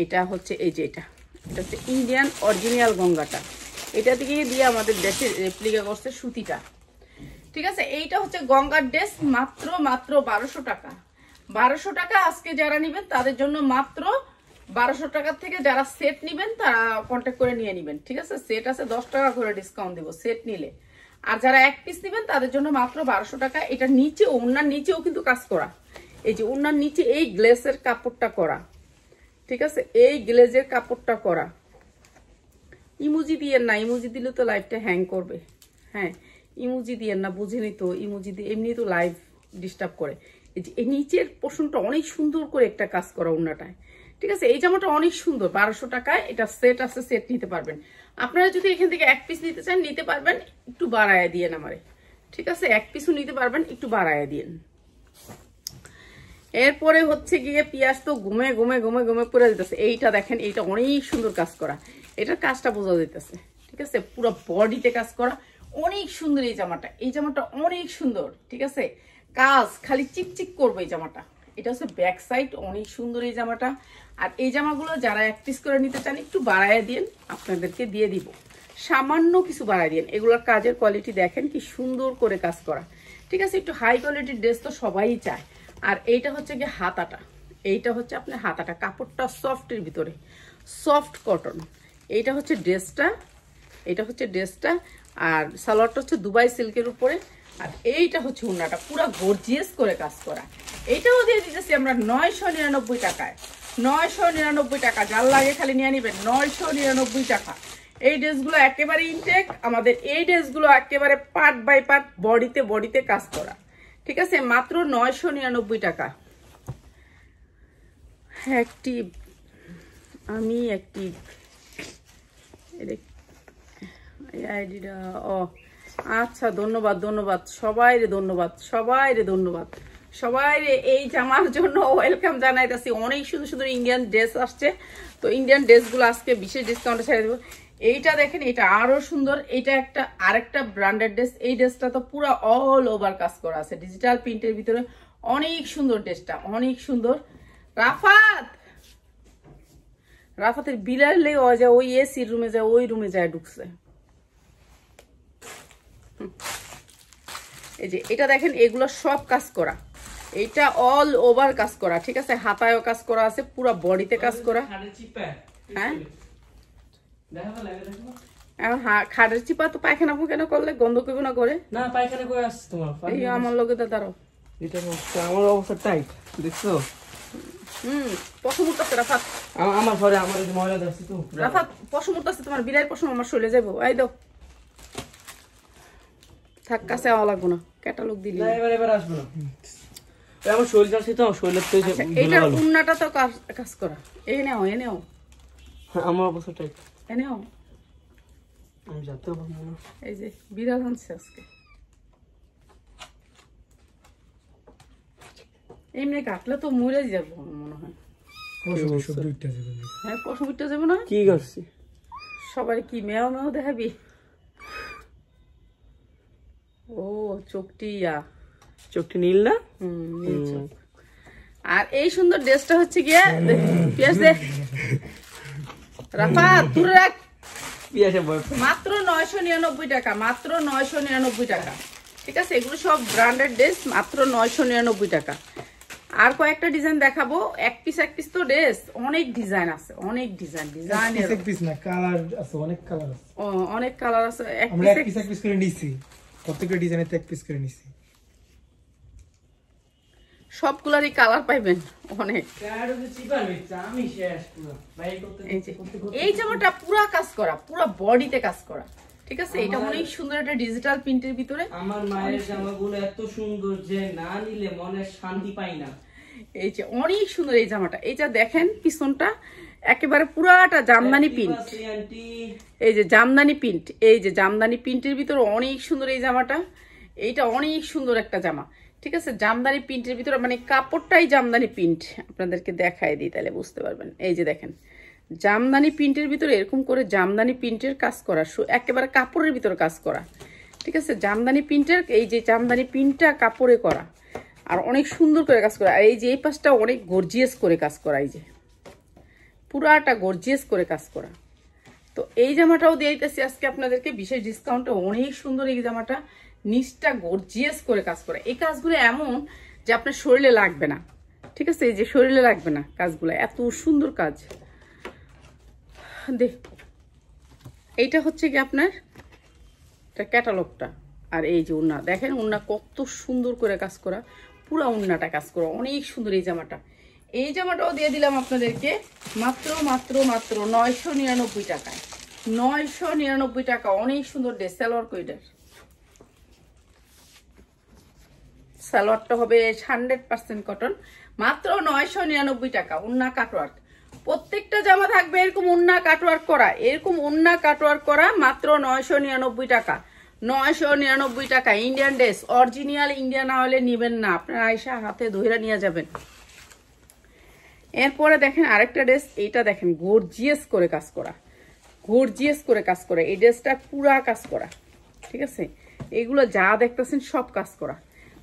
এটা হচ্ছে এই যে এটা হচ্ছে ইন্ডিয়ান অরিজিনাল গঙ্গাটা। এটা থেকে দিয়ে আমাদের দেশে রেপ্লিকা করছে সুতিটা, ঠিক আছে। এইটা হচ্ছে গঙ্গার ড্রেস, মাত্র 1200 টাকা। 1200 টাকা আজকে যারা নেবেন তাদের জন্য মাত্র 1200 টাকার থেকে যারা সেট নেবেন তারা কন্ট্যাক্ট করে নিয়ে নেবেন, ঠিক আছে। সেট আছে 10 টাকা করে ডিসকাউন্ট দেবো সেট নিলে। আর যারা এক পিস নেবেন তাদের জন্য মাত্র 1200 টাকা। এটা নিচে ওড়নার নিচেও কিন্তু কাজ করা। এই যে ওড়নার নিচে এই গ্লেজের কাপড়টা করা, ঠিক আছে, এই গ্লেজের কাপড়টা করা। ইমোজি দিয়ে না, ইমোজি দিলে তো লাইভটা হ্যাং করবে। হ্যাঁ ইমোজি দিয়ে না, বুঝিনি তো, ইমোজি দিয়ে এমনি তো লাইভ ডিস্টার্ব করে। এই যে এই নিচের পোর্শনটা অনেক সুন্দর করে একটা কাজ করা ওড়নাটায়, ঠিক আছে। এই জামাটা অনেক সুন্দর। 1200 টাকায় এটা সেট আছে, সেট নিতে পারবেন। আপনারা যদি এখান থেকে এক পিস নিতে চান নিতে পারবেন, একটু বাড়ায় দিয়ে আমারে, ঠিক আছে। এক পিসও নিতে পারবেন, একটু বাড়ায় দিয়ে। এরপরে হচ্ছে গিয়ে পিয়াজ তো ঘুমে ঘুমে ঘুমে ঘুমে পড়ে যেতেছে। এইটা দেখেন, এইটা অনেক সুন্দর কাজ করা, এটার কাজটা বোঝা যেতেছে, ঠিক আছে, পুরো বডিতে কাজ করা, অনেক সুন্দর এই জামাটা। এই জামাটা অনেক সুন্দর, ঠিক আছে, কাজ খালি চিকচিক করবে এই জামাটা। এটা হচ্ছে ব্যাক সাইড, অনেক সুন্দর এই জামাটা। আর এই জামাগুলো যারা এক পিস করে নিতে চান একটু বাড়ায় দিন, আপনাদেরকে দিয়ে দিব, সামান্য কিছু বাড়ায় দিন। এগুলোর কাজের কোয়ালিটি দেখেন কি সুন্দর করে কাজ করা, ঠিক আছে। একটু হাই কোয়ালিটির ড্রেস তো সবাই চায়। আর এইটা হচ্ছে গিয়ে হাতাটা, এইটা হচ্ছে আপনার হাতাটা, কাপড়টা সফটের ভিতরে, সফট কটন। এইটা হচ্ছে ড্রেসটা, এটা হচ্ছে ড্রেসটা। আর সালোয়ারটা হচ্ছে দুবাই সিল্কের উপরে। আর এইটা হচ্ছে ওড়নাটা, পুরো গর্জিয়াস করে কাজ করা। এইটাও দিয়ে দিতেছি আমরা 999 টাকায়। 999 টাকা, যার লাগে খালি নিয়ে নিবেন, 999 টাকা। এই ড্রেসগুলো একেবারে ইনটেক আমাদের। এই ড্রেসগুলো একেবারে পার্ট বাই পার্ট বডিতে বডিতে কাজ করা, ঠিক আছে, মাত্র 999 টাকা। অ্যাক্টিভ, আমি অ্যাক্টিভ আইডিটা। ও আচ্ছা, ধন্যবাদ ধন্যবাদ সবাই রে, ধন্যবাদ সবাই রে, ধন্যবাদ সবাই রে। এই জামার জন্য ওয়েলকাম জানাইতেছি। অনেক সুন্দর সুন্দর ইন্ডিয়ান ড্রেস আসছে, তো ইন্ডিয়ান ড্রেসগুলো আজকে বিশেষ ডিসকাউন্টে ছেড়ে দেবো। এইটা দেখেন, এটা আরো সুন্দর। এটা একটা আরেকটা ব্র্যান্ডেড ড্রেস। এই ড্রেসটা তো পুরো অল ওভার কাজ করা আছে ডিজিটাল প্রিন্টের ভিতরে, অনেক সুন্দর ড্রেসটা, অনেক সুন্দর। রাফাতের বিলালে যায়, ওই এসির রুমে যায়, ওই রুমে যায় ঢুকছে। এই যে এটা দেখেন, এগুলো সব কাজ করা, এটা অল ওভার কাজ করা, ঠিক আছে, হাতায়ও কাজ করা আছে, পুরো বডিতে কাজ করা। হ্যাঁ খাটের চিপা তো পায়খানা কেন করলে গন্ধ কেউ না করে না, পায়খানা করে আসছে তোমার। এই আমার লোকে দাঁড়াও, এটা আমার অবস্থা টাইট দেখছো। পশম উঠতেছে রাফাত, আমার ঘরে আমার ময়লা যাচ্ছে তো। রাফাত পশম উঠতেছে, তোমার বিড়াইয়ের পশম আমার শরীরে যাবো। এই দাও, থাক, কাছে আওয়া লাগবো না, ক্যাটালগ দিলি। এবার আসবো না, আমার শরীর যাচ্ছে তো, শরীরের তো এইটার উন্নাটা তো কাজ করা। এই নেও, এ নেও, আমার অবস্থা টাইট, এ নেও। আমি যাতে এই যে বিড়াল আনছে আজকে, এমনি কাটলে তো মরে যাবো মনে হয়। হ্যাঁ পশম উঠতে যাবো না, কি করছি সবাই কি মেও মেও দেখাবি। ও চোখটি চোখটি নীল না? নীল চোখ। আর এই সুন্দর ড্রেসটা হচ্ছে গিয়ে পিয়াস দে রাফা তুই রাখ, মাত্র 999 টাকা, মাত্র 999 টাকা। ঠিক আছে, এগুলো সব ব্র্যান্ডেড ড্রেস, মাত্র 999 টাকা। আর কয়েকটা ডিজাইন দেখাবো। এক পিস তো ড্রেস, অনেক ডিজাইন আছে, অনেক ডিজাইন এক পিস না, কালার আছে, অনেক কালার আছে, অনেক কালার আছে। আমরা এক পিস করে নিছি, প্রত্যেকটা ডিজাইনে এক পিস করে নিছি। সবগুলারই কালার পাইবেন অনেক। এই জামাটা পুরা কাজ করা, পুরা বডিতে কাজ করা। ঠিক আছে, এটা অনেক সুন্দর একটা ডিজিটাল প্রিন্টের ভিতরে। আমার মায়ের জামাগুলো এত সুন্দর যে না নিলে মনে শান্তি পাই না। এই যে অনেক সুন্দর এই জামাটা, এই যে দেখেন পিছনটা একেবারে পুরাটা জামদানি প্রিন্ট। এই যে জামদানি প্রিন্ট, এই যে জামদানি প্রিন্টের ভিতরে অনেক সুন্দর এই জামাটা। এইটা অনেক সুন্দর একটা জামা। ঠিক আছে, জামদানি প্রিন্টের ভিতরে, মানে কাপড়টাই জামদানি প্রিন্ট। আপনাদেরকে দেখাই দিই তাহলে বুঝতে পারবেন। এই যে দেখেন জামদানি প্রিন্টের ভিতরে এরকম করে জামদানি প্রিন্টের কাজ করা, একেবারে কাপড়ের ভিতরে কাজ করা। ঠিক আছে, জামদানি প্রিন্টের, এই যে জামদানি প্রিন্টটা কাপড়ে করা আর অনেক সুন্দর করে কাজ করা। আর এই যে এই পাশটা অনেক গর্জিয়াস করে কাজ করা, এই যে পুরাটা গর্জিয়াস করে কাজ করা। তো এই জামাটাও দিয়ে দিতেছি আজকে আপনাদেরকে বিশেষ ডিসকাউন্টে। অনেক সুন্দর এই জামাটা, নিচটা গর্জিয়াস করে কাজ করা। এই কাজগুলো এমন যে আপনার শরীরে লাগবে না। ঠিক আছে, এই যে শরীরে লাগবে না কাজগুলো, এত সুন্দর কাজ। দেখ, এইটা হচ্ছে কি আপনার ক্যাটালগটা। আর এই যে উন্না, দেখেন উন্না কত সুন্দর করে কাজ করা, পুরা উন্নাটা কাজ করা, অনেক সুন্দর এই জামাটা। এই জামাটাও দিয়ে দিলাম আপনাদেরকে মাত্র মাত্র মাত্র 999 টাকায়। 999 টাকা, অনেক সুন্দর ড্রেস। সালোয়ার কইটার সালোয়ারটা হবে 100% কটন, মাত্র 999 টাকা। উন্না কাটওয়ার্ক, প্রত্যেকটা জামা থাকবে এরকম উন্না কাটওয়ার্ক করা, এরকম উন্না কাটওয়ার্ক করা, মাত্র 999 টাকা। 999 টাকা ইন্ডিয়ান ড্রেস, অরিজিনাল ইন্ডিয়ান না হলে নিবেন না, আপনারা আয়সা হাতে ধইরা নিয়ে যাবেন। এরপরে দেখেন আরেকটা ড্রেস, এইটা দেখেন গর্জিয়াস করে কাজ করা, গর্জিয়াস করে কাজ করা। এই ড্রেসটা পুরা কাজ করা। ঠিক আছে, এগুলো যা দেখতেছেন সব কাজ করা।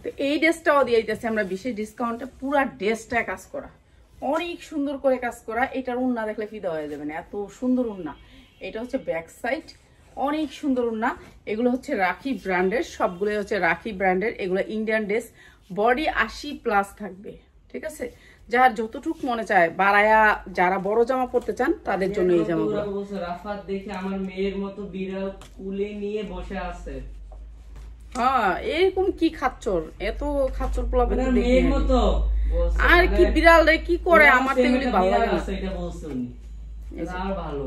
তো এই ড্রেসটাও দিয়ে দিতেছি আমরা বিশেষ ডিসকাউন্টে, পুরা ড্রেসটা কাজ করা, অনেক সুন্দর করে কাজ করা। এটার উন্না দেখলে ফিদা হয়ে যাবেন, এত সুন্দর উন্না। এটা হচ্ছে ব্যাক সাইড, অনেক সুন্দর উন্না। এগুলো হচ্ছে রাখি ব্র্যান্ডের, সবগুলো হচ্ছে রাখি ব্র্যান্ডের। এগুলো ইন্ডিয়ান ড্রেস, বডি 80+ থাকবে। ঠিক আছে, যার যতটুক মনে চায় বাড়ায়া, যারা বড় জামা পরতে চান তাদের জন্য এই জামাগুলো। রাফাত দেখে আমার মেয়ের মতো বিড়াল কুলে নিয়ে বসে আছে। হ্যাঁ, এরকম কি খাচ্চর, এত খাচ্চর পোলা পেতে দেখি মেয়ের মতো। আর কি বিড়াল রে কি করে, আমার তো এগুলি ভালো লাগে না। এটা বলছো উনি, এটা আর ভালো,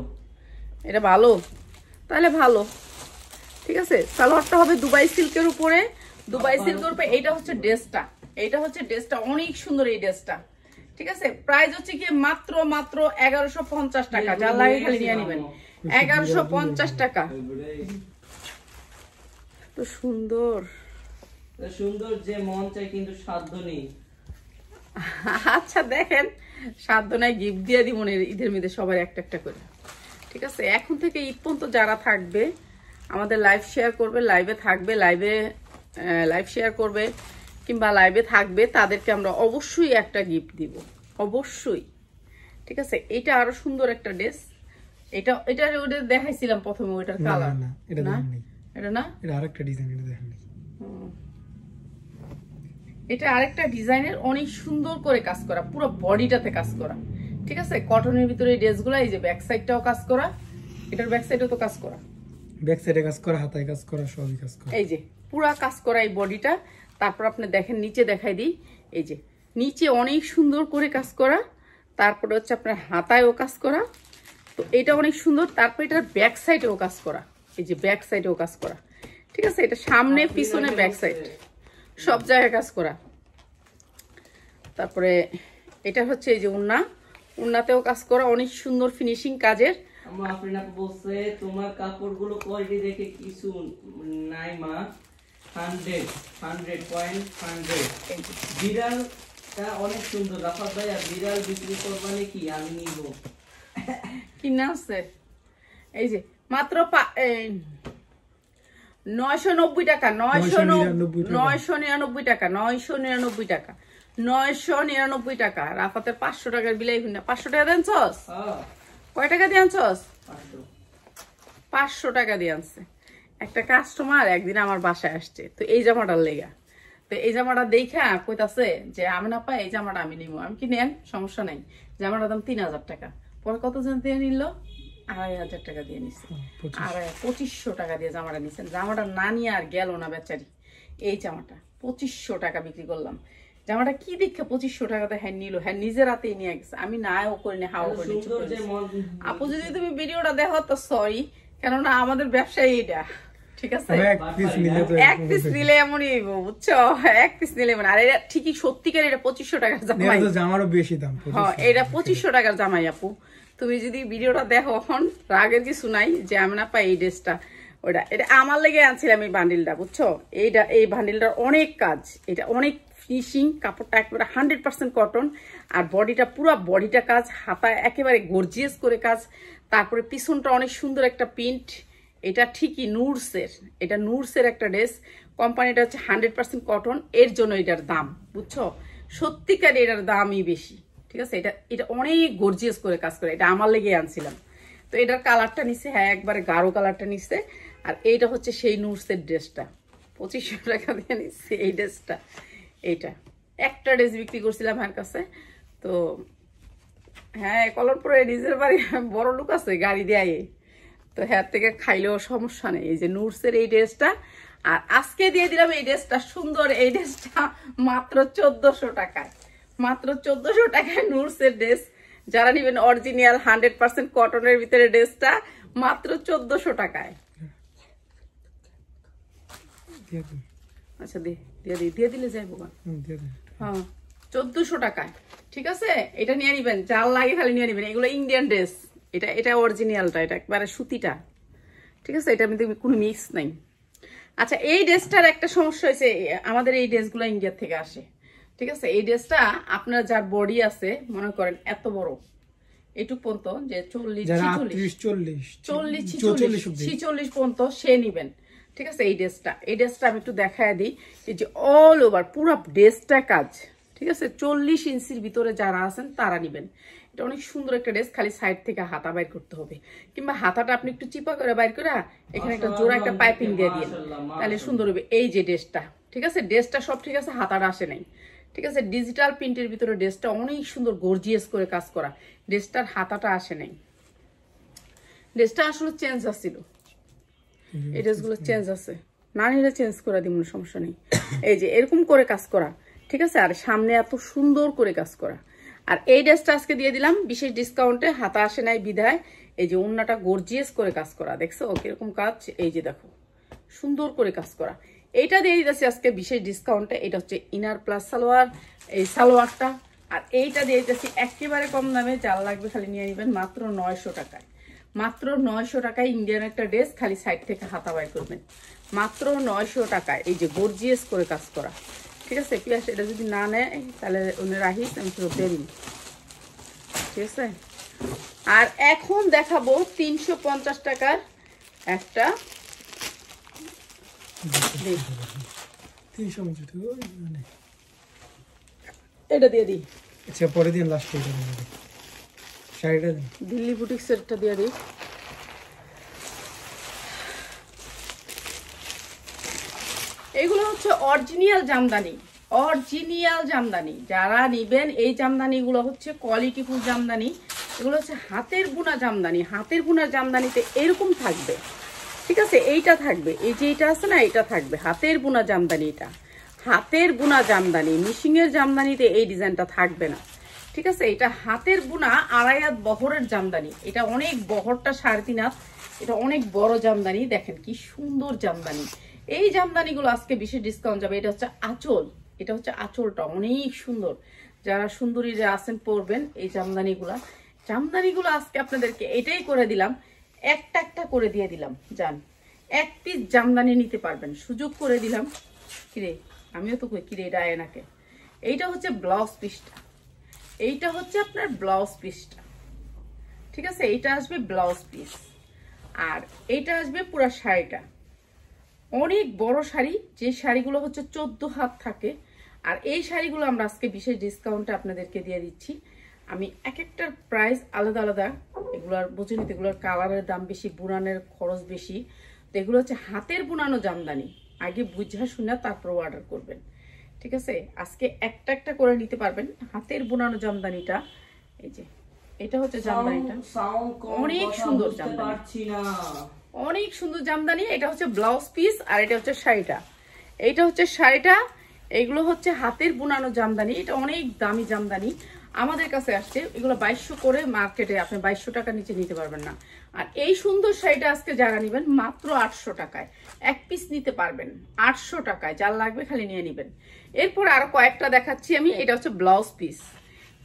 এটা ভালো, তাহলে ভালো। ঠিক আছে, সালোয়ারটা হবে দুবাই সিল্কের উপরে, দুবাই সিল্কের উপরে। এইটা হচ্ছে ড্রেসটা, এইটা হচ্ছে ড্রেসটা, অনেক সুন্দর এই ড্রেসটা। ঠিক আছে, প্রাইস হচ্ছে কি মাত্র মাত্র 1150 টাকা। যার লাগে খালি নিয়ে নেবেন, 1150 টাকা। তো সুন্দর সুন্দর যে মন চাই, কিন্তু সাধ্য নেই। আচ্ছা দেখেন, সাধ্য নাই, গিফট দিয়ে দিব ঈদের মধ্যে সবার একটা একটা করে। ঠিক আছে, এখন থেকে ঈদ পর্যন্ত যারা থাকবে আমাদের লাইভ শেয়ার করবে, লাইভে থাকবে, লাইভ শেয়ার করবে কিংবা লাইভে থাকবে, তাদেরকে আমরা অবশ্যই একটা গিফট দিব, অবশ্যই। ঠিক আছে, এটা আরো সুন্দর একটা ড্রেস। এটা ওটা দেখাইছিলাম প্রথমে, ওইটার কালার না, এটা দেখেন নাই, এটা না, এটা আরেকটা ডিজাইন, এটা দেখেন নাই। এটা আরেকটা ডিজাইনের, অনেক সুন্দর করে কাজ করা, পুরো বডিটাতে কাজ করা। ঠিক আছে, কটনের ভিতরে এই ড্রেসগুলো, এই যে ব্যাক সাইডটাও কাজ করা, এটার ব্যাক সাইডও তো কাজ করা, ব্যাক সাইডে কাজ করা, হাতায় কাজ করা, সবই কাজ করা। এই যে পুরা কাজ করা এই বডিটা। তারপর আপনি দেখেন নিচে দেখাই দিই, এই যে নিচে অনেক সুন্দর করে কাজ করা। তারপরে হচ্ছে আপনার হাতায়ও কাজ করা, তো এটা অনেক সুন্দর। তারপর এটার ব্যাক সাইডেও কাজ করা, এই যে ব্যাক সাইডেও কাজ করা। ঠিক আছে, এটা সামনে পিছনে ব্যাক সাইড সব জায়গায় কাজ করা। তারপরে এটা হচ্ছে এই যে উন্নাতেও কাজ করা, অনেক সুন্দর ফিনিশিং কাজের। আমার আপনি বলছে তোমার কাপড়গুলো কোয়ালিটি দেখে কিছু নাই মা, 100.100 বিড়ালটা অনেক সুন্দর। রাফাত ভাই, আর বিড়াল বিক্রি করবা নাকি? আমি নিব। কিনা আছে, এই যে মাত্র 990 টাকা, 999 টাকা, 999 টাকা, 999 টাকা। রাফাতের 500 টাকার বিলাই না, 500 টাকা দেন সস। কয় টাকা দিয়ে আনছস? 500 টাকা দিয়ে আনছে। একটা কাস্টমার একদিন আমার বাসায় আসছে, তো এই জামাটার লেগা, তো এই জামাটা দেখা কইতাছে যে আমি না পাই এই জামাটা আমি নিবো। আমি কি নেন, সমস্যা নাই। জামাটার দাম 3000 টাকা। পরে কত জন দিয়ে নিল? 2500 টাকা দিয়ে নিচ্ছে। আর 2500 টাকা দিয়ে জামাটা নিচ্ছেন। জামাটা না নিয়ে আর গেল না বেচারি। এই জামাটা 2500 টাকা বিক্রি করলাম। জামাটা কি দীক্ষা 2500 টাকাতে হ্যাঁ নিল, হ্যাঁ নিজের রাতেই নিয়ে গেছে। আমি নাও করিনি, হাও করিনি। আপু যদি তুমি ভিডিওটা দেখো তো সরি, কেননা আমাদের ব্যবসায়ী এটা, ঠিক আছে? এক পিস নিলে এমনই বুঝছো, এক পিস নিলে এমন। আর এটা ঠিকই সত্যিকার এটা 2500 টাকার জামাই, জামারও বেশি দাম। হ্যাঁ এটা 2500 টাকার জামাই। আপু তুমি যদি ভিডিওটা দেখো এখন রাগের কিছু নাই যে আমি না পাই এই ড্রেসটা, ওটা এটা আমার লেগে আনছিলাম এই বান্ডিলটা, বুঝছো? এইটা এই বান্ডিলটার অনেক কাজ, এটা অনেক ফিনিশিং, কাপড়টা একেবারে 100% কটন, আর বডিটা পুরো বডিটা কাজ, হাতায় একেবারে গর্জিয়াস করে কাজ, তারপরে পিছনটা অনেক সুন্দর একটা প্রিন্ট। এটা ঠিকই নুরসের, এটা নুরসের একটা ড্রেস, কোম্পানিটা হচ্ছে 100% কটন, এর জন্য এটার দাম, বুঝছো? সত্যিকার এটার দামই বেশি, ঠিক আছে? এটা এটা অনেক গর্জিয়াস করে কাজ করে, এটা আমার লেগে আনছিলাম। তো এটার কালারটা নিচ্ছে, হ্যাঁ একবারে গাঢ় কালারটা নিচ্ছে। আর এইটা হচ্ছে সেই নুরসের ড্রেসটা, 2500 টাকা দিয়ে নিচ্ছে এই ড্রেসটা। এইটা একটা ড্রেস বিক্রি করছিলাম হ্যার কাছে। তো হ্যাঁ কলরপুরে নিজের বাড়ি বড় লোক আছে গাড়ি দেয়, তো হ্যাঁ থেকে খাইলেও সমস্যা নেই। এই যে নুরসের এই ড্রেসটা, আর আজকে দিয়ে দিলাম এই ড্রেসটা, সুন্দর এই ড্রেসটা মাত্র 1400 টাকায়। মাত্র 1400 টাকায় নুরসের ড্রেস। যারা নিবেন অরিজিনাল 100% কটনের ভিতরে ড্রেসটা মাত্র 1400 টাকায়। আচ্ছা দিয়ে দিলে যাইবো। হ্যাঁ 1400 টাকায়, ঠিক আছে? এটা নিয়ে নিবেন, যার লাগে খালি নিয়ে নিবেন। এগুলো ইন্ডিয়ান ড্রেস, এটা এটা অরিজিনালটা, এটা একবারে সুতিটা, ঠিক আছে? এটা মধ্যে কোনো মিক্স নাই। আচ্ছা এই ড্রেসটার একটা সমস্যা হয়েছে, আমাদের এই ড্রেসগুলো ইন্ডিয়া থেকে আসে, ঠিক আছে? এই ড্রেসটা আপনার যার বডি আছে মনে করেন এত বড়, এটুক পর্যন্ত যে 40-46 পর্যন্ত সে নিবেন, ঠিক আছে? এই ড্রেসটা আমি একটু দেখায় দিই। এই যে অল ওভার পুরো ড্রেসটা কাজ, ঠিক আছে? 40 ইঞ্চির ভিতরে যারা আছেন তারা নিবেন। এটা অনেক সুন্দর একটা ড্রেস, খালি সাইড থেকে হাতা বাইর করতে হবে, কিংবা হাতাটা আপনি একটু চিপা করে বাইর করে এখানে একটা জোড়া একটা পাইপিং দিয়ে দিন, তাহলে সুন্দর হবে। এই যে ড্রেসটা, ঠিক আছে? ড্রেসটা সব ঠিক আছে, হাতাটা আসে নাই, ঠিক আছে? ডিজিটাল প্রিন্টের ভিতরে ড্রেসটা অনেক সুন্দর গর্জিয়াস করে কাজ করা, ড্রেসটার হাতাটা আসে নাই। ড্রেসটা আসলে চেঞ্জ আসছিল, এই ড্রেসগুলো চেঞ্জ আছে, না নিলে চেঞ্জ করে দিব, সমস্যা নেই। এই যে এরকম করে কাজ করা, ঠিক আছে? আর সামনে এত সুন্দর করে কাজ করা। আর এই ড্রেসটা আজকে দিয়ে দিলাম বিশেষ ডিসকাউন্টে, হাতা আসে নাই বিধায়। এই যে ওন্নাটা গর্জিয়াস করে কাজ করা, দেখছো কিরকম কাজ? এই যে দেখো সুন্দর করে কাজ করা, এইটা দিয়ে দিতেছি আজকে বিশেষ ডিসকাউন্টে। এটা হচ্ছে ইনার প্লাস সালোয়ার, এই সালোয়ারটা। আর এইটা দিয়ে দিতেছি একেবারে কম দামে, যার লাগবে খালি নিয়ে নেবেন মাত্র 900 টাকায়। মাত্র 900 টাকায় ইন্ডিয়ান একটা ড্রেস, খালি সাইড থেকে হাতা বাই করবেন, মাত্র 900 টাকায়। এই যে গর্জিয়াস করে কাজ করা, ঠিক আছে? পিয়াস এটা যদি না নেয় তাহলে উনি রাখিস, আমি ফেরত দিয়ে দিন, ঠিক আছে? আর এখন দেখাবো 350 টাকার একটা, এটা দিয়ে দিই। আচ্ছা পরে দিন, লাস্ট শাড়িটা দিন, দিল্লি বুটিক সেটটা দিয়ে দিই। এগুলো হচ্ছে অরিজিনাল জামদানি, অরিজিনাল জামদানি। যারা নিবেন এই জামদানিগুলো হচ্ছে কোয়ালিটিফুল জামদানি, এগুলো হচ্ছে হাতের বুনা জামদানি। হাতের বুনা জামদানিতে এরকম থাকবে, ঠিক আছে? এইটা থাকবে, এই যে এইটা আছে না, এটা থাকবে হাতের বুনা জামদানি। এটা হাতের বুনা জামদানি, মিশিংয়ের জামদানিতে এই ডিজাইনটা থাকবে না, ঠিক আছে? এটা হাতের বুনা 2.5 হাত বহরের জামদানি। এটা অনেক বহরটা 3.5 হাত, এটা অনেক বড় জামদানি। দেখেন কি সুন্দর জামদানি। এই জামদানিগুলো আজকে বিশেষ ডিসকাউন্ট যাবে। এটা হচ্ছে আঁচল, এটা হচ্ছে আঁচলটা অনেক সুন্দর। যারা সুন্দরীরা আছেন পরবেন এই জামদানিগুলো আজকে আপনাদেরকে এটাই করে দিলাম, একটা একটা করে দিয়ে দিলাম। যান এক পিস জামদানি নিতে পারবেন, সুযোগ করে দিলাম। কিরে আমিও তো কই, কিরে এটা আয়নাকে। এইটা হচ্ছে ব্লাউজ পিসটা, এইটা হচ্ছে আপনার ব্লাউজ পিসটা, ঠিক আছে? এইটা আসবে ব্লাউজ পিস, আর এইটা আসবে পুরো শাড়িটা, অনেক বড় শাড়ি, যে শাড়িগুলো হচ্ছে 14 হাত থাকে। আর এই শাড়িগুলো আমরা আজকে বিশেষ ডিসকাউন্টে আপনাদেরকে দিয়ে দিচ্ছি। আমি এক একটার প্রাইস আলাদা আলাদা, এগুলোর বুঝে নিতে, এগুলোর কালারের দাম বেশি, বুনানের খরচ বেশি। তো এগুলো হচ্ছে হাতের বুনানো জামদানি, আগে বুঝা শুনে তারপর অর্ডার করবেন, ঠিক আছে? আজকে একটা একটা করে নিতে পারবেন। হাতের বুনানো জামদানিটা, এই যে এটা হচ্ছে জামদানিটা, অনেক সুন্দর জামদানি, অনেক সুন্দর জামদানি। এটা হচ্ছে ব্লাউজ পিস আর এটা হচ্ছে শাড়িটা, এইটা হচ্ছে শাড়িটা। এগুলো হচ্ছে হাতের বুনানো জামদানি, এটা অনেক দামি জামদানি। আমাদের কাছে আসছে এগুলো 2200 করে, মার্কেটে আপনি 2200 টাকা নিচে নিতে পারবেন না। আর এই সুন্দর শাড়িটা আজকে যারা নেবেন মাত্র 800 টাকায় এক পিস নিতে পারবেন, 800 টাকায়, যার লাগবে খালি নিয়ে নেবেন। এরপর আরো কয়েকটা দেখাচ্ছি আমি। এটা হচ্ছে ব্লাউজ পিস,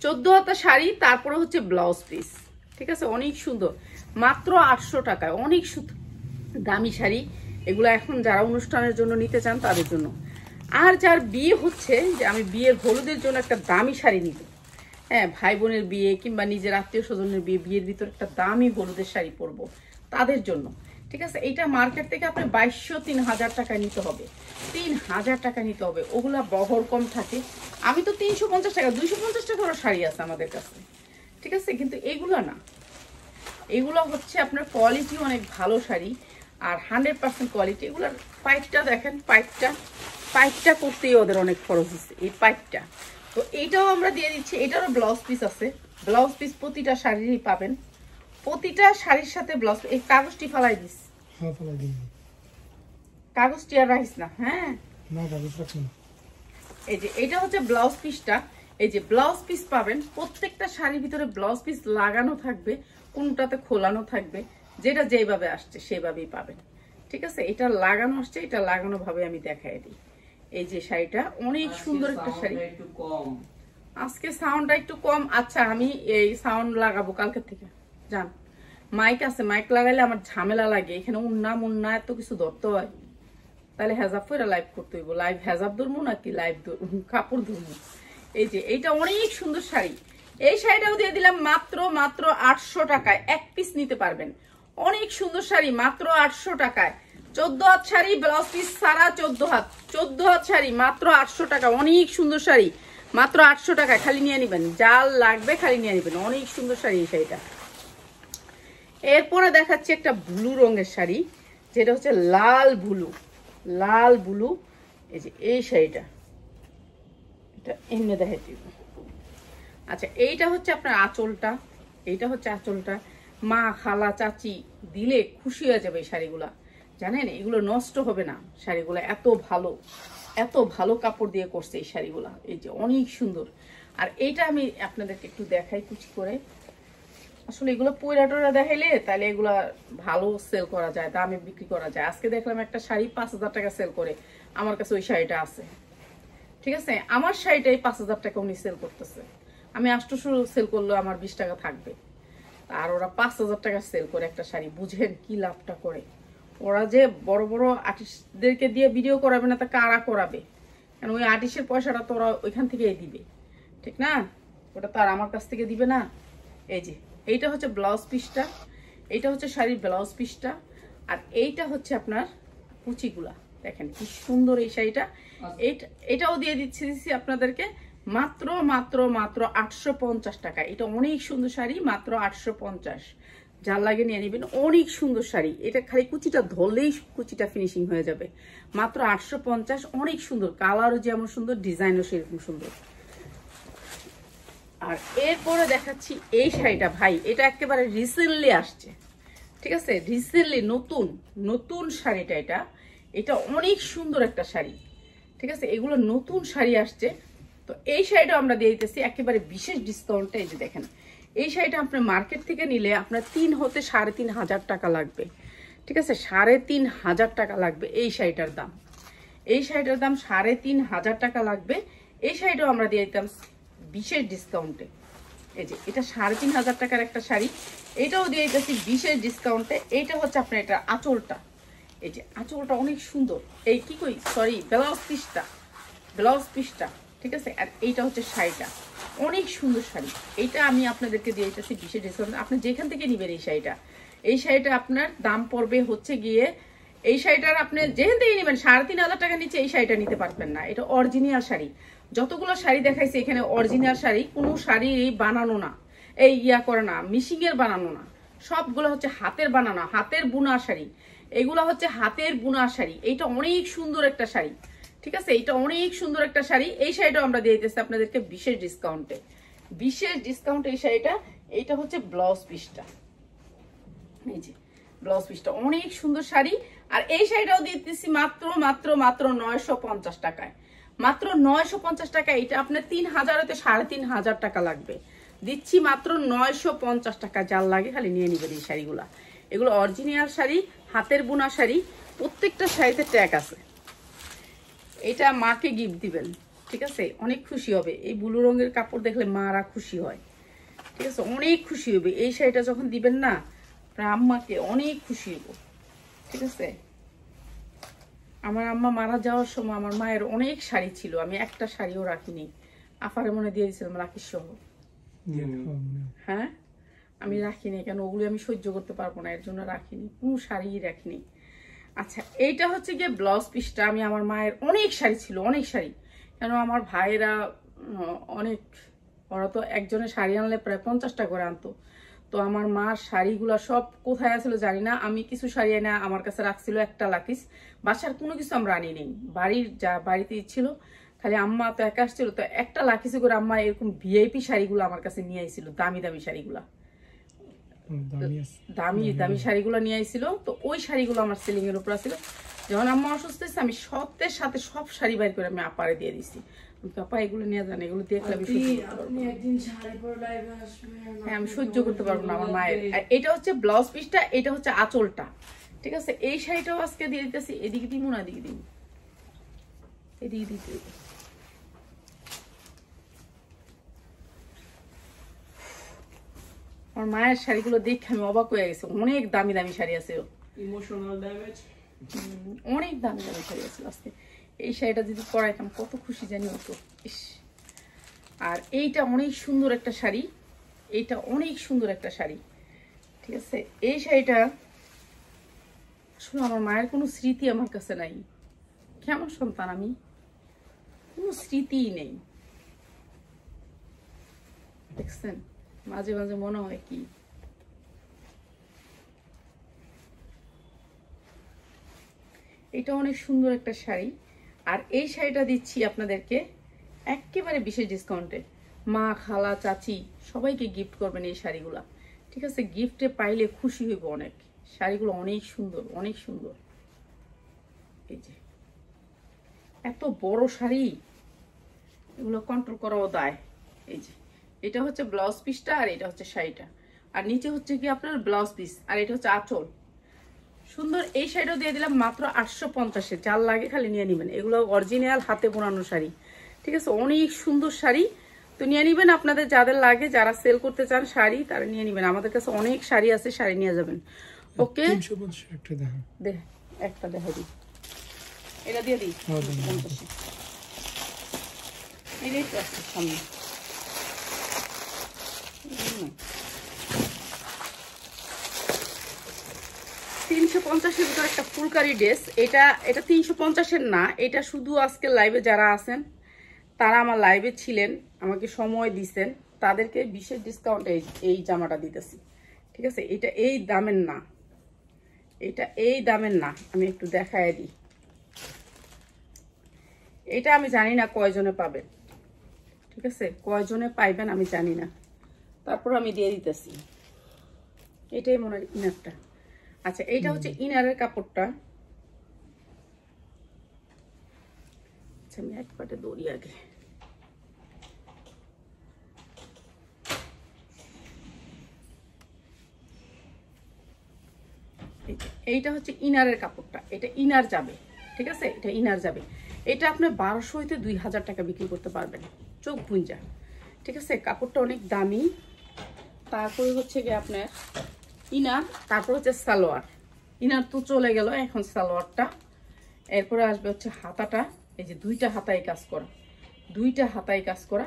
14 হাতা শাড়ি, তারপরে হচ্ছে ব্লাউজ পিস, ঠিক আছে? অনেক সুন্দর, মাত্র 800 টাকায়, অনেক দামি শাড়ি এগুলো। এখন যারা অনুষ্ঠানের জন্য নিতে চান তাদের জন্য। আর যার বিয়ে হচ্ছে, যে আমি বিয়ের হলুদের জন্য একটা দামি শাড়ি নিব, হ্যাঁ, ভাই বোনের বিয়ে কিংবা নিজের আত্মীয় স্বজনের বিয়ে, বিয়ের ভিতরে একটা দামি হলুদের শাড়ি পরবো তাদের জন্য, ঠিক আছে? এইটা মার্কেট থেকে আপনি 2200-3000 টাকা নিতে হবে, 3000 টাকা নিতে হবে। ওগুলা বহর কম থাকে। আমি তো 350 টাকা, 250 টাকারও শাড়ি আছে আমাদের কাছে, ঠিক আছে? কিন্তু এগুলো না, এগুলো হচ্ছে আপনার কোয়ালিটি অনেক ভালো শাড়ি আর 100% কোয়ালিটি। এগুলোর পাইপটা দেখেন, পাইপটা করতেই ওদের অনেক খরচ হচ্ছে, এই পাইপটা। তো এইটাও আমরা দিয়ে দিচ্ছি, এটারও ব্লাউজ পিস আছে। ব্লাউজ পিস প্রতিটা শাড়িরই পাবেন, প্রতিটা শাড়ির সাথে ব্লাউজ। এই কাগজটি ফালাই দিস, কাগজটি আর রাখিস না, হ্যাঁ না কাগজ রাখি না। এই যে এটা হচ্ছে ব্লাউজ পিসটা, এই যে ব্লাউজ পিস পাবেন। প্রত্যেকটা শাড়ির ভিতরে ব্লাউজ পিস লাগানো থাকবে, কোনটাতে খোলানো থাকবে, যেটা যেভাবে আসছে সেভাবেই পাবেন, ঠিক আছে? এটা লাগানো আসছে, এটা লাগানো ভাবে আমি দেখাই দিই। এই যে শাড়িটা অনেক সুন্দর একটা শাড়ি। আজকে সাউন্ডটা একটু কম, আচ্ছা আমি এই সাউন্ড লাগাবো কালকে থেকে, জান মাইক আছে, মাইক লাগাইলে আমার ঝামেলা লাগে। এখানে মুন্না এত কিছু ধরতে হয়, তাহলে হেজাব করে লাইভ করতে হইব। লাইভ হেজাব ধরবো নাকি লাইভ কাপড় ধরবো? এই যে এইটা অনেক সুন্দর শাড়ি, এই শাড়িটাও দিয়ে দিলাম মাত্র 800 টাকায়, এক পিস নিতে পারবেন। অনেক সুন্দর শাড়ি, মাত্র 800 টাকায়। 14 হাত শাড়ি, ব্লাউজ পিস সারা 14 হাত শাড়ি, মাত্র 800 টাকা। অনেক সুন্দর শাড়ি, মাত্র 800 টাকায়, খালি নিয়ে নিবেন, যার লাগবে খালি নিয়ে নিবেন। অনেক সুন্দর শাড়ি এই শাড়িটা। এরপরে দেখাচ্ছি একটা ব্লু রঙের শাড়ি, যেটা হচ্ছে লাল ব্লু। এই যে এই শাড়িটা, এটা এমনি দেখাই দিব। আচ্ছা, এইটা হচ্ছে আপনার আঁচলটা, এইটা হচ্ছে আঁচলটা। মা, খালা, চাচি দিলে খুশি হয়ে যাবে এই শাড়িগুলা, জানেন? এগুলো নষ্ট হবে না শাড়িগুলো, এত ভালো কাপড় দিয়ে করছে এই শাড়িগুলা। এই যে অনেক সুন্দর। আর এইটা আমি আপনাদেরকে একটু দেখাই কুচি করে। আসলে এগুলো পয়লা টয়লা দেখাইলে তাহলে এগুলা ভালো সেল করা যায়, দামে বিক্রি করা যায়। আজকে দেখলাম একটা শাড়ি 5000 টাকা সেল করে, আমার কাছে ওই শাড়িটা আছে, ঠিক আছে? আমার শাড়িটাই 5000 টাকা উনি সেল করতেছে। আমি 800 সেল করলেও আমার 20 টাকা থাকবে, আর ওরা 5000 টাকা সেল করে একটা শাড়ি। বুঝেন কি লাভটা করে ওরা? যে বড় বড় আর্টিস্টদেরকে দিয়ে ভিডিও করাবে না, তা কারা করাবে? কারণ ওই আর্টিস্টের পয়সাটা তো ওরা ওইখান থেকেই দিবে, ঠিক না? ওটা তো আর আমার কাছ থেকে দিবে না। এই যে এইটা হচ্ছে ব্লাউজ পিসটা, এইটা হচ্ছে শাড়ির ব্লাউজ পিসটা, আর এইটা হচ্ছে আপনার কুচিগুলা। দেখেন কি সুন্দর এই শাড়িটা। এটাও দিয়ে দিচ্ছি আপনাদেরকে মাত্র 850 টাকা। এটা অনেক সুন্দর শাড়ি, মাত্র 850, যার লাগে নিয়ে নেবেন। অনেক সুন্দর শাড়ি, এটা খালি কুচিটা ধরলেই কুচিটা ফিনিশিং হয়ে যাবে। মাত্র 850, অনেক সুন্দর, কালারও যেমন সুন্দর, ডিজাইনও সেরকম সুন্দর। আর এরপরে দেখাচ্ছি এই শাড়িটা, ভাই এটা একেবারে রিসেন্টলি আসছে, ঠিক আছে? রিসেন্টলি নতুন শাড়িটা, এটা অনেক সুন্দর একটা শাড়ি, ঠিক আছে? এগুলো নতুন শাড়ি আসছে। তো এই শাড়িটা আমরা দিয়ে দিতেছি একেবারে বিশেষ ডিসকাউন্টে। এই যে দেখেন, এই শাড়িটা আপনার মার্কেট থেকে নিলে আপনার 3 হতে 3500 টাকা লাগবে, ঠিক আছে? 3500 টাকা লাগবে এই শাড়িটার দাম। এই শাড়িটার দাম 3500 টাকা লাগবে। এই শাড়িটাও আমরা দিয়ে দিতাম বিশেষ ডিসকাউন্টে। এই যে এটা 3500 টাকার একটা শাড়ি, এটাও দিয়ে দিতেছি বিশেষ ডিসকাউন্টে। এইটা হচ্ছে আপনার এটা আঁচলটা, এই যে আঁচলটা অনেক সুন্দর। এই কি কই সরি, ব্লাউজ পিসটা, ঠিক আছে? আর এইটা হচ্ছে শাড়িটা, অনেক সুন্দর শাড়ি। এইটা আমি আপনাদেরকে দিয়ে দিতেছি বিশেষ ডিসকাউন্ট। আপনি যেখান থেকে নেবেন এই শাড়িটা আপনার দাম পড়বে হচ্ছে গিয়ে এই শাড়িটার আপনি যেহেতু নেবেন 3500 টাকা নিচে এই শাড়িটা নিতে পারবেন না। এটা অরিজিনাল শাড়ি, যতগুলো শাড়ি দেখাইছে এখানে অরিজিনাল শাড়ি, কোনো শাড়ি বানানো না, এই করে না, মিশিং এর বানানো না, সবগুলো হচ্ছে হাতের বানানো, হাতের বুনা শাড়ি। এগুলো হচ্ছে হাতের বুনা শাড়ি। এইটা অনেক সুন্দর একটা শাড়ি, ঠিক আছে, এটা অনেক সুন্দর একটা শাড়ি। এই শাড়িটাও আমরা দিয়ে দিতেছি আপনাদেরকে বিশেষ ডিসকাউন্টে, বিশেষ ডিসকাউন্টে এই শাড়িটা। এইটা হচ্ছে ব্লাউজ পিসটা, এই যে ব্লাউজ পিসটা অনেক সুন্দর শাড়ি। আর এই শাড়িটাও দিয়ে দিচ্ছি মাত্র মাত্র মাত্র 950 টাকায়, মাত্র 950 টাকা। এটা আপনার 3000 হতে 3500 টাকা লাগবে, দিচ্ছি মাত্র 950 টাকা। যার লাগে খালি নিয়ে নিবেন এই শাড়িগুলা। এগুলো অরিজিনাল শাড়ি, হাতের বোনা শাড়ি, প্রত্যেকটা শাড়িতে ট্যাগ আছে। এটা মাকে গিফট দিবেন, ঠিক আছে, অনেক খুশি হবে। এই ব্লু রঙের কাপড় দেখলে মারা খুশি হয়, ঠিক আছে, অনেক খুশি হবে। এই শাড়িটা যখন দিবেন না আপনার আম্মাকে অনেক খুশি হব, ঠিক আছে। আমার আম্মা মারা যাওয়ার সময় আমার মায়ের অনেক শাড়ি ছিল, আমি একটা শাড়িও রাখিনি, আফারে মনে দিয়ে দিয়েছিলাম রাখির সহ। হ্যাঁ, আমি রাখিনি, কেন ওগুলো আমি সহ্য করতে পারবো না, এর জন্য রাখিনি, কোনো শাড়িই রাখিনি। আচ্ছা, এইটা হচ্ছে গিয়ে ব্লাউজ পিসটা। আমি আমার মায়ের অনেক শাড়ি ছিল, অনেক শাড়ি, কেন আমার ভাইয়েরা অনেক, ওরা তো একজনের শাড়ি আনলে প্রায় 50টা করে আনতো। তো আমার মার শাড়িগুলো সব কোথায় আসলে জানি না, আমি কিছু শাড়ি এনে আমার কাছে রাখছিল একটা লাকিস। বাসার কোনো কিছু আমরা আনি নেই, বাড়ির যা বাড়িতেই ছিল, খালি আম্মা তো একা আসছিল, তো একটা লাকিসে করে আম্মা এরকম ভিআইপি শাড়িগুলো আমার কাছে নিয়ে আইছিল, দামি দামি শাড়িগুলা, দামি দামি শাড়িগুলো নিয়ে আইছিল। তো ওই শাড়িগুলো আমার সেলিং এর উপর ছিল। যখন আম্মা অসুস্থ হয়েছে আমি সত্যের সাথে সব শাড়ি বাইর করে আমি আপারে দিয়ে দিছি, আপা এগুলো নিয়ে যান, এগুলো দেখলে আমি হ্যাঁ আমি সহ্য করতে পারবো না আমার মায়ের। এটা হচ্ছে ব্লাউজ পিসটা, এটা হচ্ছে আঁচলটা, ঠিক আছে। এই শাড়িটাও আজকে দিয়ে দিতেছি। এদিকে দিব না, এদিকে দিব, এদিকে দিতে। আমার মায়ের শাড়িগুলো দেখে আমি অবাক হয়ে গেছি, অনেক দামি দামি শাড়ি আছে, ইমোশনাল ড্যামেজ, অনেক দামি দামি শাড়ি আছে আজকে। এই শাড়িটা যদি পরাইতাম কত খুশি জানি হতো, ইস। আর এইটা অনেক সুন্দর একটা শাড়ি, এইটা অনেক সুন্দর একটা শাড়ি, ঠিক আছে। এই শাড়িটা আসলে আমার মায়ের কোনো স্মৃতি আমার কাছে নাই, কেমন সন্তান আমি, কোনো স্মৃতিই নেই, দেখছেন, মাঝে মাঝে মনে হয় কি। এটা অনেক সুন্দর একটা শাড়ি। আর এই শাড়িটা দিচ্ছি আপনাদেরকে একেবারে বিশেষ ডিসকাউন্টে। মা, খালা, চাচি সবাইকে গিফট করবেন এই শাড়িগুলা, ঠিক আছে। গিফটে পাইলে খুশি হইব অনেক। শাড়িগুলো অনেক সুন্দর, অনেক সুন্দর। এই যে এত বড় শাড়ি, এগুলো কন্ট্রোল করাও দায়। এই যে এটা হচ্ছে ব্লাউজ পিসটা, আর এটা হচ্ছে শাড়িটা, আর নিচে হচ্ছে কি আপনার ব্লাউজ পিস, আর এটা হচ্ছে আঁচল। সুন্দর। এই শাড়িটাও দিয়ে দিলাম মাত্র 850-এ। যার লাগে খালি নিয়ে নিবেন, এগুলো অরিজিনাল হাতে বোনানো শাড়ি, ঠিক আছে, অনেক সুন্দর শাড়ি। তো নিয়ে নিবেন, আপনাদের যাদের লাগে, যারা সেল করতে চান শাড়ি তারা নিয়ে নিবেন। আমাদের কাছে অনেক শাড়ি আছে, শাড়ি নিয়ে যাবেন। ওকে, একটা দেখা দিই, এটা দিয়ে দিই 350-এ। এটাই তো আছে সামনে। 350-এর ভিতরে একটা ফুলকারি ড্রেস। এটা 350-এর না, এটা শুধু আজকে লাইভে যারা আছেন, তারা আমার লাইভে ছিলেন, আমাকে সময় দিচ্ছেন, তাদেরকে বিশেষ ডিসকাউন্টে এই জামাটা দিতেছি, ঠিক আছে। এটা এই দামের না, এটা এই দামের না, আমি একটু দেখায় দিই। এটা আমি জানি না কয়জনে পাবেন, ঠিক আছে, কয়জনে পাইবেন আমি জানি না, তারপর আমি দিয়ে দিতেছি। এটাই মনে হয় ইনারটা। আচ্ছা, এইটা হচ্ছে ইনারের কাপড়টা। আচ্ছা, আমি এক পাটে দড়ি আগে। এইটা হচ্ছে ইনারের কাপড়টা, এটা ইনার যাবে, ঠিক আছে, এটা ইনার যাবে। এটা আপনার 1200 হইতে 2000 টাকা বিক্রি করতে পারবেন, চোখ বুঞ্জা, ঠিক আছে। কাপড়টা অনেক দামি। তারপরে হচ্ছে গিয়ে আপনার ইনার, তারপর হচ্ছে সালোয়ার। ইনার তো চলে গেল, এখন সালোয়ারটা। এরপরে আসবে হচ্ছে হাতাটা, এই যে দুইটা হাতায় কাজ করা, দুইটা হাতায় কাজ করা।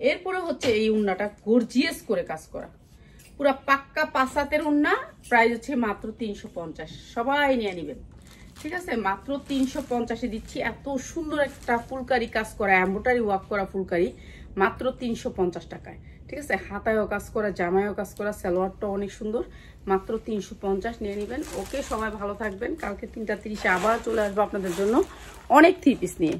এরপরে হচ্ছে এই উন্নাটা গর্জিয়াস করে কাজ করা, পুরা পাক্কা 5 হাতের উন্না, প্রাইস হচ্ছে মাত্র 350। সবাই নিয়ে নেবেন, ঠিক আছে, মাত্র 350-এ দিচ্ছি। এত সুন্দর একটা ফুলকারি কাজ করা, এমব্রয়ডারি ওয়ার্ক করা ফুলকারি মাত্র 350 টাকায়। ঠিক আছে, হাতায়ও কাজ করা, জামায়ও কাজ করা, সালোয়ারটাও অনেক সুন্দর, মাত্র 350 নিয়ে নেবেন। ওকে, সবাই ভালো থাকবেন। কালকে 3:30 আবার চলে আসবো আপনাদের জন্য অনেক থ্রি পিস নিয়ে।